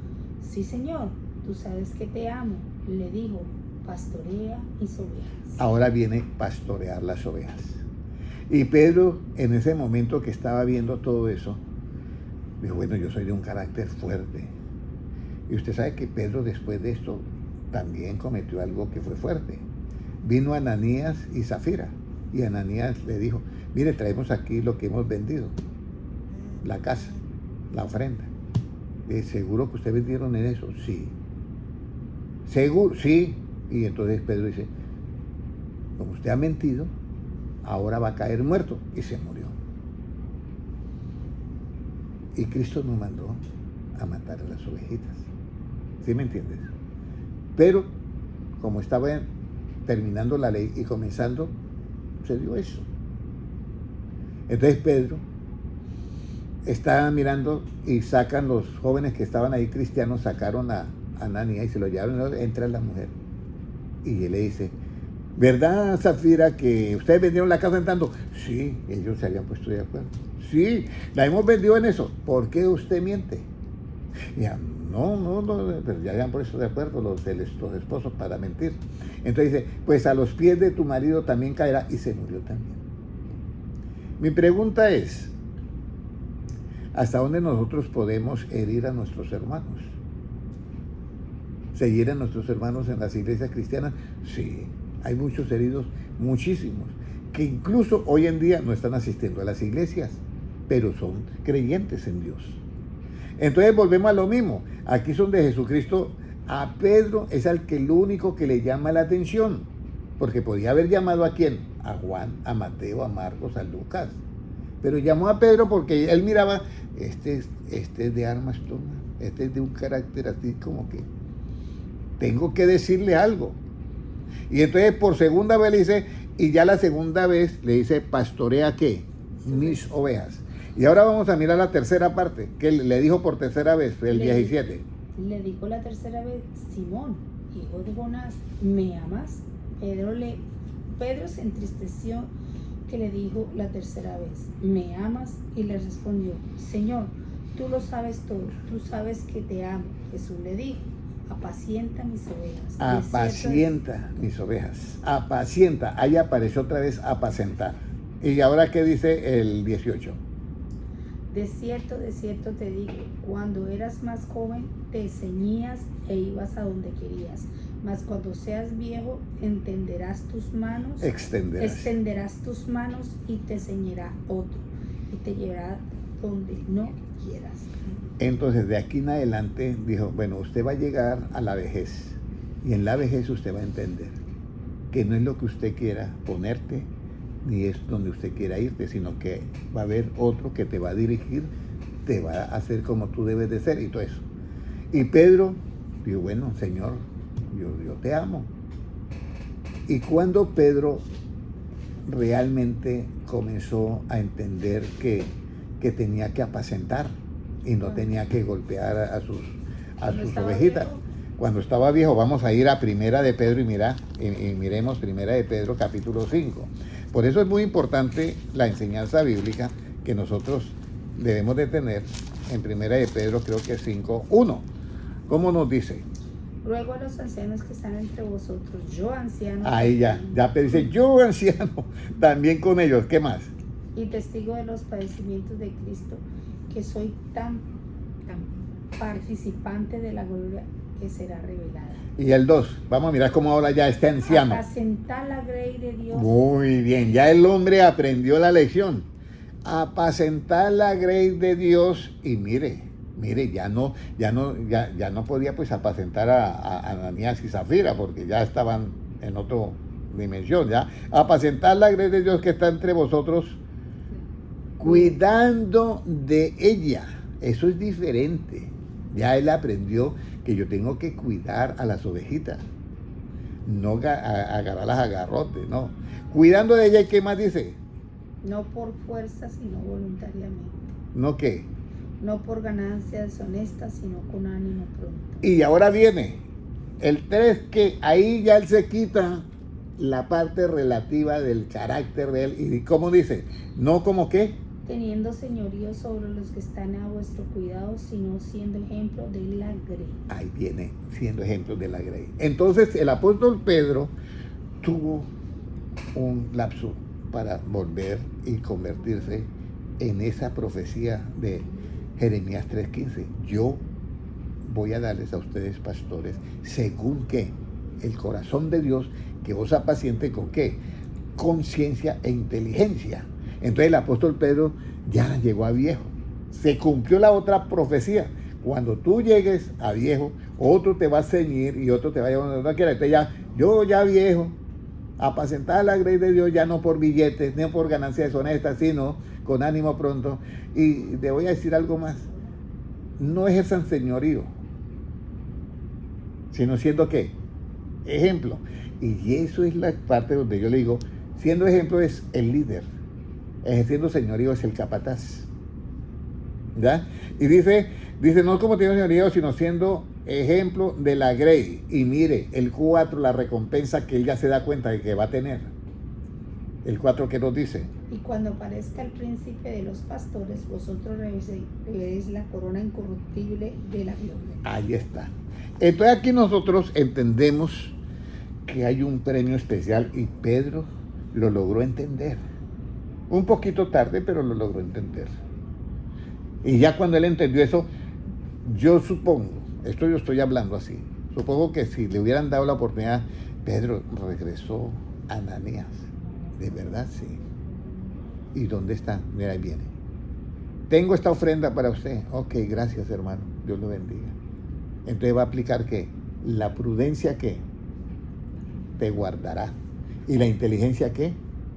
sí, Señor, tú sabes que te amo. Le dijo, pastorea mis ovejas. Ahora viene pastorear las ovejas. Y Pedro, en ese momento que estaba viendo todo eso, dijo, bueno, yo soy de un carácter fuerte. Y usted sabe que Pedro después de esto también cometió algo que fue fuerte. Vino Ananías y Zafira. Y Ananías le dijo, mire, traemos aquí lo que hemos vendido. La casa, la ofrenda. ¿Seguro que ustedes vendieron en eso? Sí. ¿Seguro? Sí. Y entonces Pedro dice, como usted ha mentido, ahora va a caer muerto. Y se murió. Y Cristo nos mandó a matar a las ovejitas. ¿Sí me entiendes? Pero, como estaba terminando la ley y comenzando, se dio eso. Entonces Pedro estaba mirando y sacan los jóvenes que estaban ahí cristianos, sacaron a Ananías y se lo llevaron, entra la mujer. Y él le dice, ¿verdad, Zafira, que ustedes vendieron la casa en tanto? Sí, ellos se habían puesto de acuerdo. Sí, la hemos vendido en eso. ¿Por qué usted miente? Y ya, no, pero ya habían puesto de acuerdo los esposos para mentir. Entonces dice, pues a los pies de tu marido también caerá, y se murió también. Mi pregunta es, ¿hasta dónde nosotros podemos herir a nuestros hermanos? ¿Se hieren nuestros hermanos en las iglesias cristianas? Sí, hay muchos heridos, muchísimos, que incluso hoy en día no están asistiendo a las iglesias, pero son creyentes en Dios. Entonces volvemos a lo mismo. Aquí son de Jesucristo. A Pedro es al que el único que le llama la atención, porque podía haber llamado a quién, a Juan, a Mateo, a Marcos, a Lucas, pero llamó a Pedro porque él miraba, este es de armas tomar, este es de un carácter así como que tengo que decirle algo. Y entonces por segunda vez le dice, y ya la segunda vez le dice, pastorea ¿qué? Mis ovejas. Y ahora vamos a mirar la tercera parte, que le dijo por tercera vez, el 17. Le dijo la tercera vez, Simón, hijo de Jonás, ¿me amas? Pedro se entristeció que le dijo la tercera vez, ¿me amas? Y le respondió, Señor, tú lo sabes todo, tú sabes que te amo. Jesús le dijo, apacienta mis ovejas. Apacienta mis ovejas. Apacienta. Ahí apareció otra vez apacentar. Y ahora, ¿qué dice el 18? De cierto te digo, cuando eras más joven te ceñías e ibas a donde querías, mas cuando seas viejo extenderás tus manos y te ceñirá otro y te llevará donde no quieras. Entonces de aquí en adelante dijo, bueno, usted va a llegar a la vejez y en la vejez usted va a entender que no es lo que usted quiera ponerte ni es donde usted quiera irte, sino que va a haber otro que te va a dirigir, te va a hacer como tú debes de ser y todo eso. Y Pedro dijo, bueno, Señor, yo te amo. Y cuando Pedro realmente comenzó a entender que tenía que apacentar y no tenía que golpear a sus ovejitas. Viejo. Cuando estaba viejo, vamos a ir a Primera de Pedro y miremos Primera de Pedro capítulo 5. Por eso es muy importante la enseñanza bíblica que nosotros debemos de tener en Primera de Pedro, creo que 5:1. ¿Cómo nos dice? Ruego a los ancianos que están entre vosotros, yo anciano. Ahí ya dice, yo anciano, también con ellos. ¿Qué más? Y testigo de los padecimientos de Cristo, que soy tan participante de la gloria que será revelada. Y el 2, vamos a mirar cómo ahora ya está anciano. Apacentar la grey de Dios. Muy bien, ya el hombre aprendió la lección. Apacentar la grey de Dios y mire, ya no podía pues apacentar a Ananías y Zafira porque ya estaban en otra dimensión, ya. Apacentar la grey de Dios que está entre vosotros, cuidando de ella. Eso es diferente. Ya él aprendió que yo tengo que cuidar a las ovejitas, no agarrarlas a garrotes, no. Cuidando de ella, ¿y qué más dice? No por fuerza, sino voluntariamente. ¿No qué? No por ganancia deshonesta, sino con ánimo pronto. Y ahora viene el 3, que ahí ya él se quita la parte relativa del carácter de él. ¿Y cómo dice? No como qué. teniendo señorío sobre los que están a vuestro cuidado, sino siendo ejemplo de la grey. Ahí viene, siendo ejemplo de la grey. Entonces el apóstol Pedro tuvo un lapso para volver y convertirse en esa profecía de Jeremías 3:15. Yo voy a darles a ustedes, pastores, según que el corazón de Dios, que os apaciente con qué, conciencia e inteligencia. Entonces el apóstol Pedro ya llegó a viejo. Se cumplió la otra profecía. Cuando tú llegues a viejo, otro te va a ceñir y otro te va a llevar donde no quiera. Entonces yo ya viejo, apacentar la grey de Dios, ya no por billetes, ni por ganancias deshonestas, sino con ánimo pronto. Y te voy a decir algo más. No ejerzan señorío, sino siendo ¿qué? Ejemplo. Y eso es la parte donde yo le digo, siendo ejemplo es el líder, ejerciendo señorío es el capataz. ¿Ya? Y dice, no como tiene señorío, sino siendo ejemplo de la grey. Y mire, el 4, la recompensa que él ya se da cuenta de que va a tener. El 4 que nos dice. Y cuando aparezca el príncipe de los pastores, vosotros recibiréis la corona incorruptible de la gloria. Ahí está. Entonces aquí nosotros entendemos que hay un premio especial y Pedro lo logró entender. Un poquito tarde, pero lo logró entender. Y ya cuando él entendió eso, yo supongo, esto yo estoy hablando así, supongo que si le hubieran dado la oportunidad, Pedro regresó a Ananías. De verdad, sí. ¿Y dónde está? Mira, ahí viene. Tengo esta ofrenda para usted. Ok, gracias, hermano. Dios lo bendiga. Entonces va a aplicar ¿qué? La prudencia ¿qué? Te guardará. Y la inteligencia ¿qué?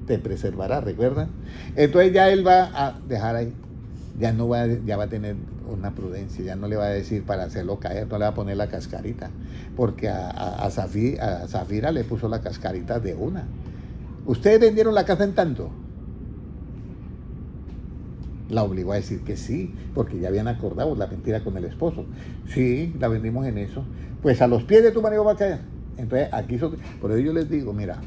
Te preservará, ¿recuerdan? Entonces ya él va a dejar ahí. Ya va a tener una prudencia, ya no le va a decir para hacerlo caer, no le va a poner la cascarita. Porque a Zafira le puso la cascarita de una. ¿Ustedes vendieron la casa en tanto? La obligó a decir que sí, porque ya habían acordado la mentira con el esposo. Sí, la vendimos en eso. Pues a los pies de tu marido va a caer. Entonces, por eso yo les digo, mira,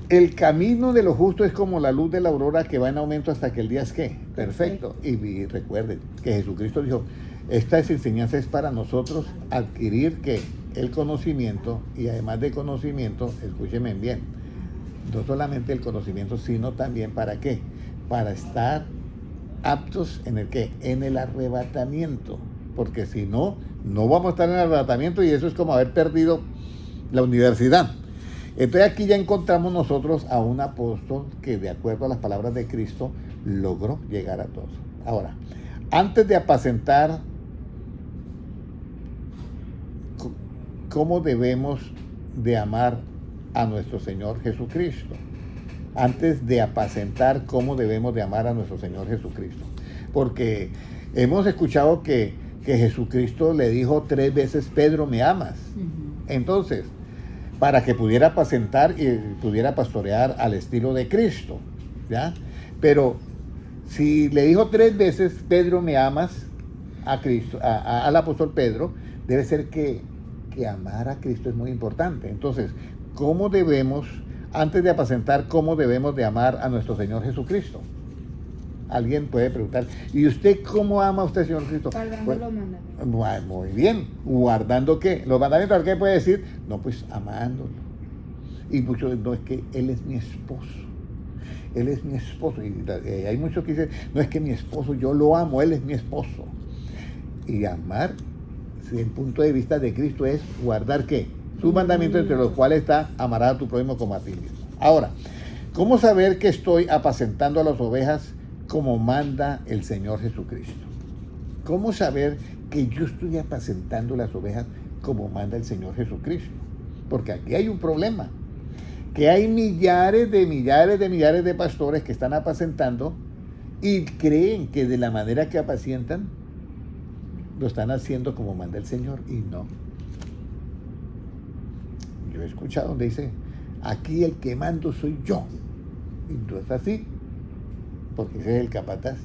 el camino de lo justo es como la luz de la aurora que va en aumento hasta que el día es ¿qué? Perfecto. Y recuerden que Jesucristo dijo, esta enseñanza es para nosotros adquirir ¿qué? El conocimiento, y además de conocimiento, escúchenme bien, no solamente el conocimiento, sino también ¿para qué? Para estar aptos en el ¿qué? En el arrebatamiento, porque si no, no vamos a estar en el arrebatamiento y eso es como haber perdido la universidad. Entonces aquí ya encontramos nosotros a un apóstol que de acuerdo a las palabras de Cristo logró llegar a todos. Ahora, antes de apacentar, ¿cómo debemos de amar a nuestro Señor Jesucristo? Antes de apacentar, ¿cómo debemos de amar a nuestro Señor Jesucristo? Porque hemos escuchado que Jesucristo le dijo 3 veces, Pedro, ¿me amas? Entonces, para que pudiera apacentar y pudiera pastorear al estilo de Cristo, ¿ya? Pero si le dijo 3 veces, Pedro, ¿me amas? A Cristo, al apóstol Pedro, debe ser que amar a Cristo es muy importante. Entonces, ¿cómo debemos, antes de apacentar, cómo debemos de amar a nuestro Señor Jesucristo? Alguien puede preguntar, ¿y usted cómo ama a usted, Señor Cristo? Guardando los mandamientos. Muy bien, ¿guardando qué? Los mandamientos, ¿qué puede decir? No, pues amándolo. Y muchos, no, es que Él es mi esposo. Él es mi esposo. Y hay muchos que dicen, no, es que mi esposo, yo lo amo, Él es mi esposo. Y amar, desde el punto de vista de Cristo, es guardar ¿qué? Sus mandamientos, entre los cuales está amarás a tu prójimo como a ti mismo. Ahora, ¿cómo saber que estoy apacentando a las ovejas como manda el Señor Jesucristo? ¿Cómo saber que yo estoy apacentando las ovejas como manda el Señor Jesucristo? Porque aquí hay un problema, que hay millares de pastores que están apacentando y creen que de la manera que apacientan lo están haciendo como manda el Señor, y no. Yo he escuchado donde dice, aquí el que mando soy yo, y no es así, porque ese es el capataz.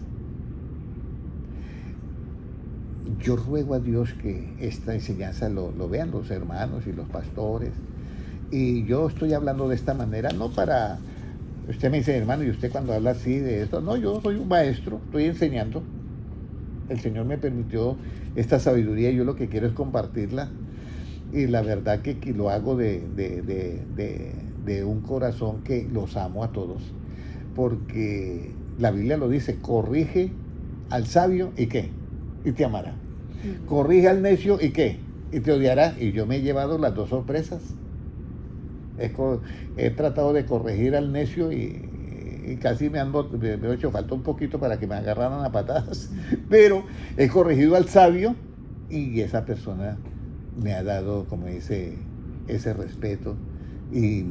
Yo ruego a Dios que esta enseñanza lo vean los hermanos y los pastores. Y yo estoy hablando de esta manera, no para Usted me dice, hermano, ¿y usted cuando habla así de esto? No, yo soy un maestro, estoy enseñando. El Señor me permitió esta sabiduría y yo lo que quiero es compartirla. Y la verdad que lo hago de un corazón que los amo a todos. Porque la Biblia lo dice, corrige al sabio y ¿qué? Y te amará. Corrige al necio y ¿qué? Y te odiará. Y yo me he llevado las dos sorpresas. He tratado de corregir al necio y casi me he hecho falta un poquito para que me agarraran a patadas, pero he corregido al sabio y esa persona me ha dado, como dice, ese respeto y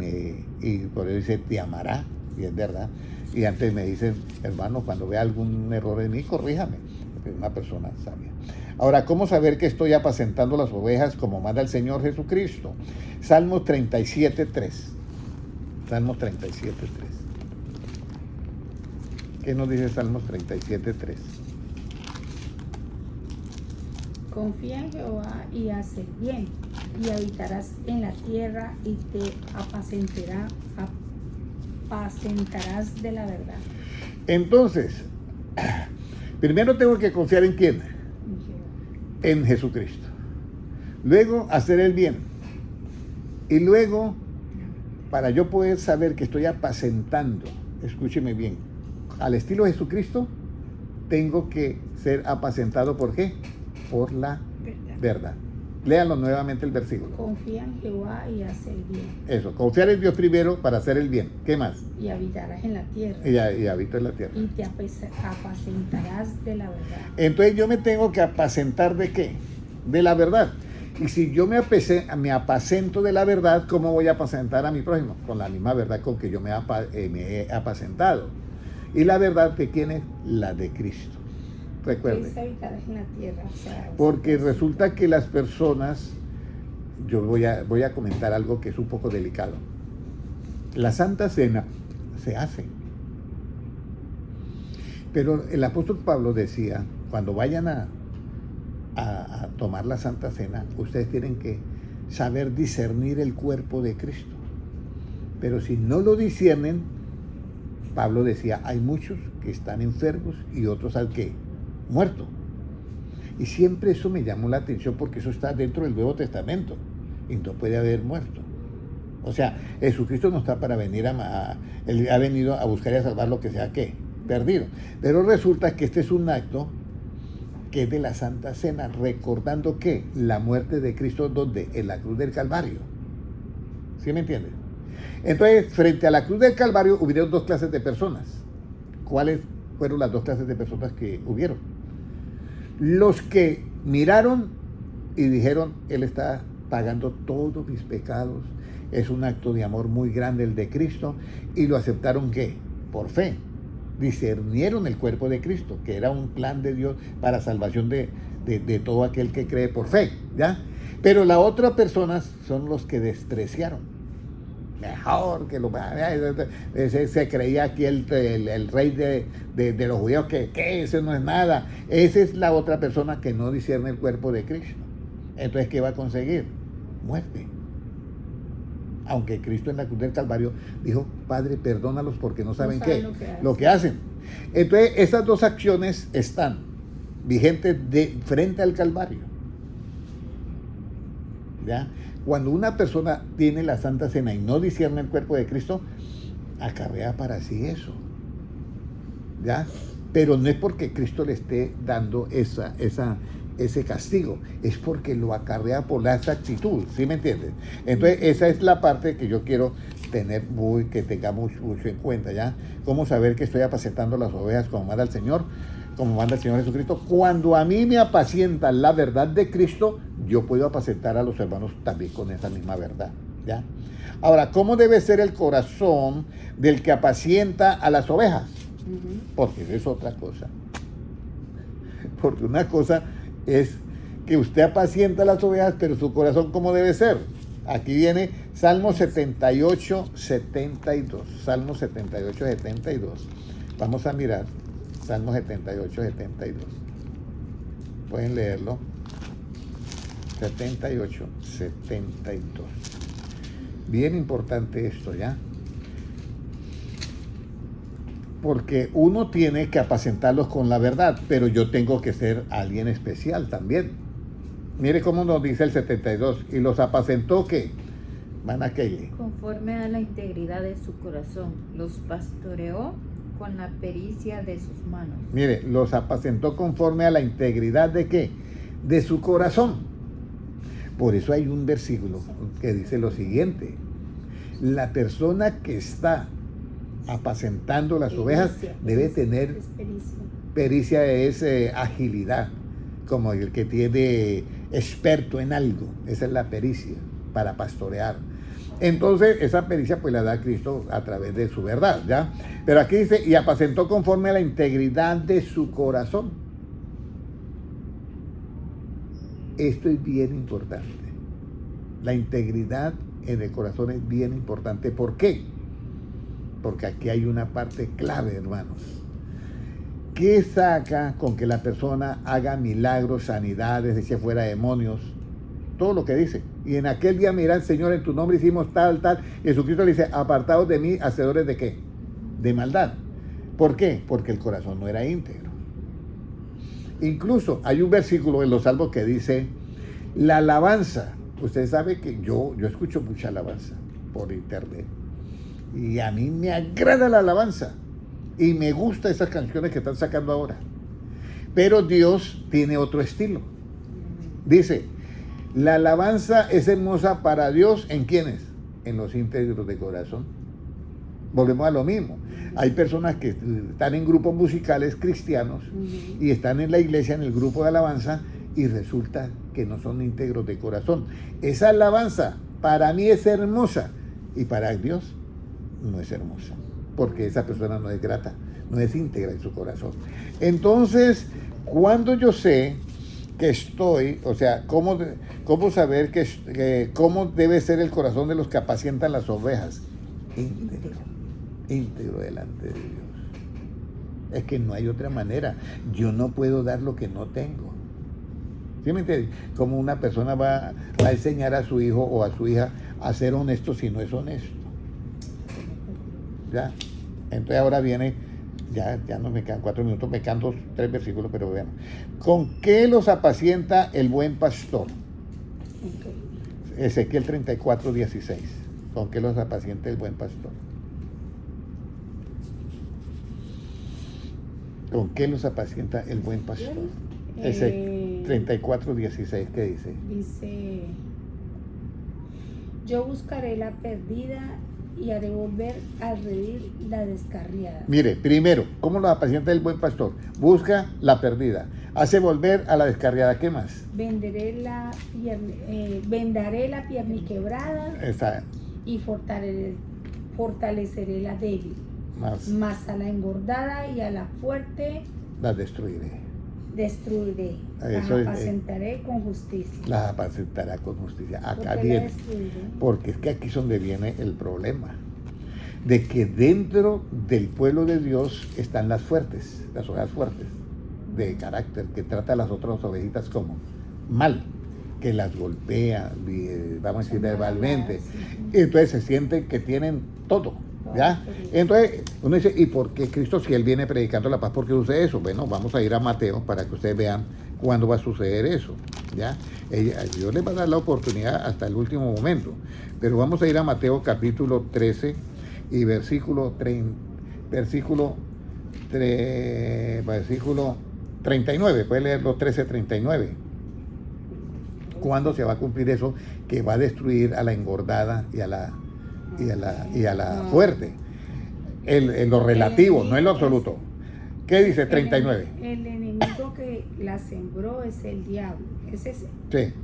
por eso dice, te amará, y es verdad. Y antes me dicen, hermano, cuando vea algún error en mí, corríjame, porque es una persona sabia. Ahora, ¿cómo saber que estoy apacentando las ovejas como manda el Señor Jesucristo? Salmos 37:3. Salmos 37:3. ¿Qué nos dice Salmos 37:3? Confía en Jehová y haz el bien, y habitarás en la tierra y te apacentarás de la verdad. Entonces, primero tengo que confiar en ¿quién? En Jesucristo. Luego, hacer el bien. Y luego, para yo poder saber que estoy apacentando, escúcheme bien, al estilo de Jesucristo, tengo que ser apacentado, ¿por qué? Por la verdad. Léalo nuevamente el versículo. Confía en Jehová y haz el bien. Eso, confiar en Dios primero para hacer el bien. ¿Qué más? Y habitarás en la tierra. Y habito en la tierra. Y te apacentarás de la verdad. Entonces yo me tengo que apacentar ¿de qué? De la verdad. Y si yo me apacento de la verdad, ¿cómo voy a apacentar a mi prójimo? Con la misma verdad con que yo me he apacentado. Y la verdad de quién es? La de Cristo. Recuerde. Habitarás en la tierra. O sea, porque resulta que las personas, yo voy a comentar algo que es un poco delicado. La Santa Cena se hace. Pero el apóstol Pablo decía, cuando vayan a tomar la Santa Cena, ustedes tienen que saber discernir el cuerpo de Cristo. Pero si no lo disciernen, Pablo decía, hay muchos que están enfermos y otros al que muerto. Y siempre eso me llamó la atención porque eso está dentro del Nuevo Testamento y no puede haber muerto. O sea, Jesucristo no está para venir Él ha venido a buscar y a salvar lo que sea que perdido. Pero resulta que este es un acto que es de la Santa Cena, recordando que la muerte de Cristo, ¿dónde? En la cruz del Calvario. ¿Sí me entienden? Entonces, frente a la cruz del Calvario hubieron dos clases de personas. ¿Cuáles fueron las dos clases de personas que hubieron? Los que miraron y dijeron, Él está pagando todos mis pecados, es un acto de amor muy grande el de Cristo, y lo aceptaron ¿qué? Por fe. Discernieron el cuerpo de Cristo, que era un plan de Dios para salvación de todo aquel que cree por fe, ¿ya? Pero la otra personas son los que despreciaron. Mejor que se creía aquí el rey de los judíos, que ese no es nada. Esa es la otra persona que no discierne el cuerpo de Cristo. Entonces, ¿qué va a conseguir? Muerte. Aunque Cristo en la cruz del Calvario dijo, Padre, perdónalos porque no saben lo que hacen. Entonces, esas dos acciones están vigentes frente al Calvario. ¿Ya? Cuando una persona tiene la Santa Cena y no discierne el cuerpo de Cristo, acarrea para sí eso. ¿Ya? Pero no es porque Cristo le esté dando ese castigo, es porque lo acarrea por esa actitud, ¿sí me entiendes? Entonces, esa es la parte que yo quiero que tengamos mucho en cuenta, ¿ya? ¿Cómo saber que estoy apacentando las ovejas como manda el Señor? Como manda el Señor Jesucristo. Cuando a mí me apacienta la verdad de Cristo, yo puedo apacentar a los hermanos también con esa misma verdad, ¿ya? Ahora, ¿cómo debe ser el corazón del que apacienta a las ovejas? Porque eso es otra cosa. Porque una cosa es que usted apacienta las ovejas, pero su corazón, ¿cómo debe ser? Aquí viene Salmo 78, 72. Salmo 78, 72. Vamos a mirar. Salmo 78, 72. Pueden leerlo. 78, 72. Bien importante esto, ¿ya? Porque uno tiene que apacentarlos con la verdad, pero yo tengo que ser alguien especial también. Mire cómo nos dice el 72, y los apacentó que van a que conforme a la integridad de su corazón, los pastoreó con la pericia de sus manos. Mire, los apacentó conforme a la integridad de qué, de su corazón. Por eso hay un versículo que dice lo siguiente: la persona que está apacentando las ovejas debe tener pericia, es agilidad, como el que tiene experto en algo. Esa es la pericia para pastorear. Entonces esa pericia pues la da Cristo a través de su verdad, ¿ya? Pero aquí dice, y apacentó conforme a la integridad de su corazón. Esto es bien importante. La integridad en el corazón es bien importante. ¿Por qué? Porque aquí hay una parte clave, hermanos. ¿Qué saca con que la persona haga milagros, sanidades, eche fuera demonios? Todo lo que dice. Y en aquel día me dirán, Señor, en tu nombre hicimos tal. Jesucristo le dice, apartados de mí, hacedores de ¿qué? De maldad. ¿Por qué? Porque el corazón no era íntegro. Incluso hay un versículo en los Salmos que dice, la alabanza. Usted sabe que yo escucho mucha alabanza por internet. Y a mí me agrada la alabanza. Y me gustan esas canciones que están sacando ahora. Pero Dios tiene otro estilo. Dice, la alabanza es hermosa para Dios, ¿en quiénes? En los íntegros de corazón. Volvemos a lo mismo. Hay personas que están en grupos musicales cristianos y están en la iglesia, en el grupo de alabanza, y resulta que no son íntegros de corazón. Esa alabanza para mí es hermosa y para Dios no es hermosa, porque esa persona no es grata, no es íntegra en su corazón. Entonces, cuando yo sé que estoy, o sea, ¿cómo saber cómo debe ser el corazón de los que apacientan las ovejas? Íntegro delante de Dios. Es que no hay otra manera. Yo no puedo dar lo que no tengo. ¿Sí me entiendes? Como una persona va a enseñar a su hijo o a su hija a ser honesto si no es honesto. ¿Ya? Entonces ahora viene, ya no me quedan 4 minutos, me quedan 3 versículos, pero vean. ¿Con qué los apacienta el buen pastor? Ezequiel 34, 16. ¿Con qué los apacienta el buen pastor? ¿Con qué los apacienta el buen pastor? Ese 34, 16, ¿qué dice? Dice, yo buscaré la perdida y haré volver al redil la descarriada. Mire, primero, ¿cómo los apacienta el buen pastor? Busca la perdida, hace volver a la descarriada. ¿Qué más? Vendaré la pierniquebrada y fortaleceré la débil. Mas a la engordada y a la fuerte las destruiré. Las apacentaré con justicia. Las apacentará con justicia. Acá viene. Porque es que aquí es donde viene el problema. De que dentro del pueblo de Dios están las fuertes, las ovejas fuertes, de carácter, que trata a las otras ovejitas como mal, que las golpea, vamos a decir verbalmente. Entonces se sienten que tienen todo. ¿Ya? Entonces uno dice, ¿y por qué Cristo, si Él viene predicando la paz, por qué sucede eso? Bueno, vamos a ir a Mateo para que ustedes vean cuándo va a suceder eso. ¿Ya? Dios les va a dar la oportunidad hasta el último momento. Pero vamos a ir a Mateo capítulo 13 y versículo 39. Puede leerlo, 13:39. ¿Cuándo se va a cumplir eso que va a destruir a la engordada y a la fuerte? En lo relativo, no en lo absoluto. ¿Qué dice 39? El enemigo que la sembró es el diablo. ¿Es ese? Sí.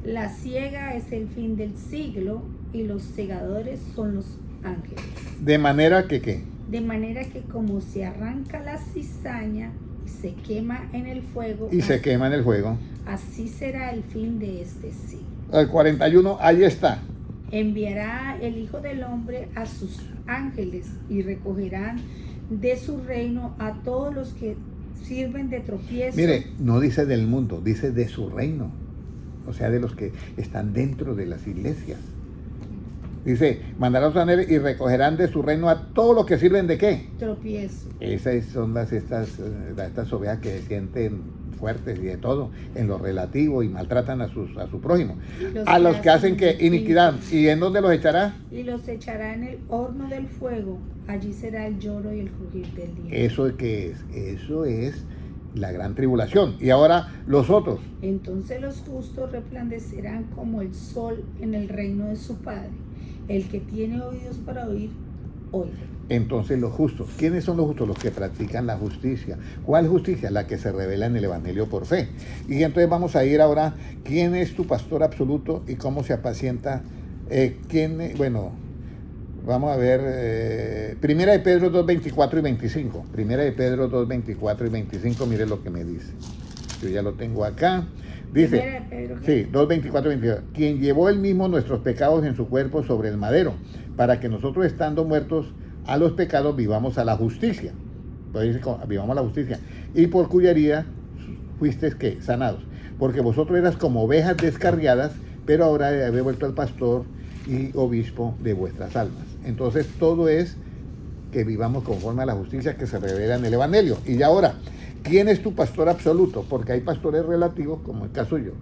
La siega es el fin del siglo y los segadores son los ángeles. De manera que, ¿qué? De manera que como se arranca la cizaña y se quema en el fuego. Así será el fin de este siglo. El 41, ahí está. Enviará el Hijo del Hombre a sus ángeles y recogerán de su reino a todos los que sirven de tropiezo. Mire, no dice del mundo, dice de su reino. O sea, de los que están dentro de las iglesias. Dice, mandará a sus ángeles y recogerán de su reino a todos los que sirven de ¿qué? Tropiezo. Esas son estas ovejas que se sienten fuertes y de todo en lo relativo y maltratan a su prójimo. A los que hacen que iniquidad. ¿Y en dónde los echará? Y los echará en el horno del fuego. Allí será el lloro y el crujir del diente. ¿Eso qué es? Eso es la gran tribulación. Y ahora los otros. Entonces los justos resplandecerán como el sol en el reino de su Padre. El que tiene oídos para oír, oiga. Entonces los justos. ¿Quiénes son los justos? Los que practican la justicia. ¿Cuál justicia? La que se revela en el Evangelio por fe. Y entonces vamos a ir ahora, ¿quién es tu pastor absoluto y cómo se apacienta? Bueno, vamos a ver, Primera de Pedro 2, 24 y 25. Primera de Pedro 2, 24 y 25, mire lo que me dice. Yo ya lo tengo acá. Dice, Primera de Pedro, sí, 2, 24 y 22. Quien llevó él mismo nuestros pecados en su cuerpo sobre el madero, para que nosotros estando muertos a los pecados vivamos a la justicia. Entonces dice, vivamos a la justicia. Y por cuya herida fuisteis ¿qué? Sanados. Porque vosotros eras como ovejas descarriadas, pero ahora habéis vuelto al pastor y obispo de vuestras almas. Entonces todo es que vivamos conforme a la justicia que se revela en el Evangelio. Y ahora, ¿quién es tu pastor absoluto? Porque hay pastores relativos, como el caso yo,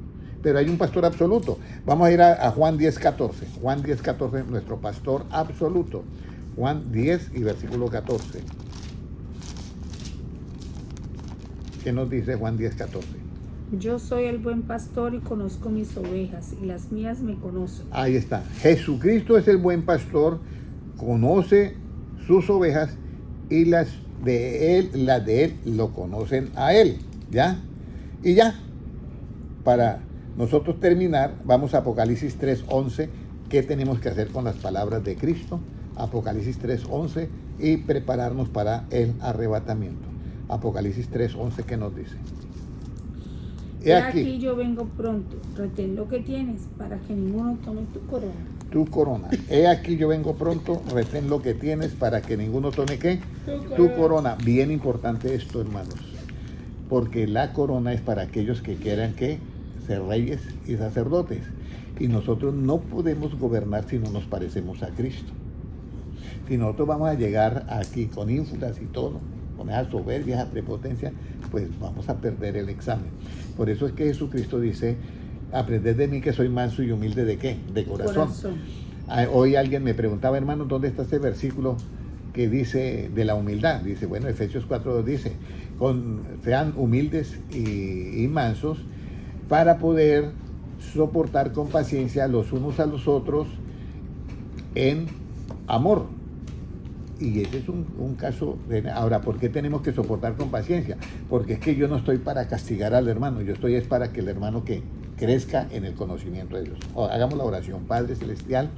pero hay un pastor absoluto. Vamos a ir a Juan 10, 14. Juan 10, 14, nuestro pastor absoluto. Juan 10 y versículo 14. ¿Qué nos dice Juan 10, 14? Yo soy el buen pastor y conozco mis ovejas, y las mías me conocen. Ahí está. Jesucristo es el buen pastor, conoce sus ovejas y las de él lo conocen a él. ¿Ya? Y ya. Para nosotros terminar, vamos a Apocalipsis 3:11. ¿Qué tenemos que hacer con las palabras de Cristo? Apocalipsis 3:11 y prepararnos para el arrebatamiento. Apocalipsis 3:11, ¿qué nos dice? He aquí yo vengo pronto, retén lo que tienes para que ninguno tome tu corona. Tu corona. He aquí yo vengo pronto, retén lo que tienes para que ninguno tome ¿qué? Tu corona. Bien importante esto, hermanos, porque la corona es para aquellos que quieran ¿qué? Ser reyes y sacerdotes. Y nosotros no podemos gobernar si no nos parecemos a Cristo. Si nosotros vamos a llegar aquí con ínfulas y todo, con esa soberbia, esa prepotencia, pues vamos a perder el examen. Por eso es que Jesucristo dice, aprended de mí que soy manso y humilde ¿de qué? De corazón. Hoy alguien me preguntaba, hermano, ¿dónde está ese versículo que dice de la humildad? Dice, bueno, Efesios 4:2 dice, sean humildes y mansos para poder soportar con paciencia los unos a los otros en amor. Y ese es un caso ahora, ¿por qué tenemos que soportar con paciencia? Porque es que yo no estoy para castigar al hermano, yo estoy es para que el hermano que crezca en el conocimiento de Dios. Hagamos la oración. Padre Celestial,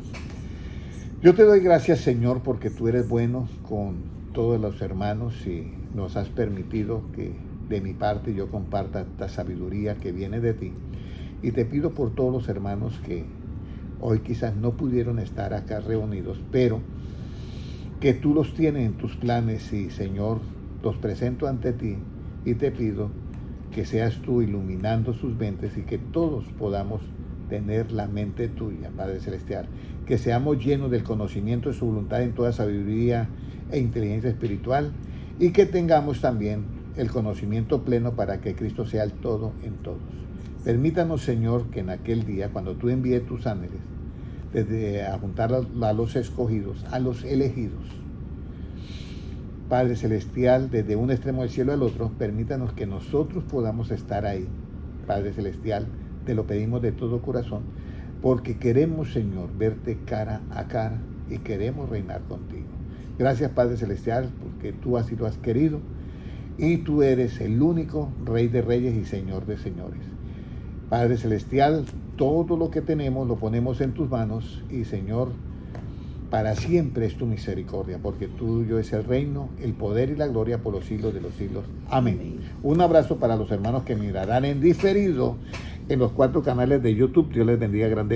yo te doy gracias, Señor, porque tú eres bueno con todos los hermanos y nos has permitido que de mi parte yo comparta esta sabiduría que viene de ti. Y te pido por todos los hermanos que hoy quizás no pudieron estar acá reunidos, pero que tú los tienes en tus planes y, Señor, los presento ante ti y te pido que seas tú iluminando sus mentes y que todos podamos tener la mente tuya, Padre Celestial, que seamos llenos del conocimiento de su voluntad en toda sabiduría e inteligencia espiritual y que tengamos también el conocimiento pleno para que Cristo sea el todo en todos. Permítanos, Señor, que en aquel día, cuando tú envíes tus ángeles, desde a juntar a los escogidos, a los elegidos, Padre Celestial, desde un extremo del cielo al otro, permítanos que nosotros podamos estar ahí. Padre Celestial, te lo pedimos de todo corazón, porque queremos, Señor, verte cara a cara y queremos reinar contigo. Gracias, Padre Celestial, porque tú así lo has querido y tú eres el único Rey de Reyes y Señor de Señores. Padre Celestial, todo lo que tenemos lo ponemos en tus manos y, Señor, para siempre es tu misericordia, porque tuyo es el reino, el poder y la gloria por los siglos de los siglos. Amén. Un abrazo para los hermanos que mirarán en diferido en los 4 canales de YouTube. Dios les bendiga grande.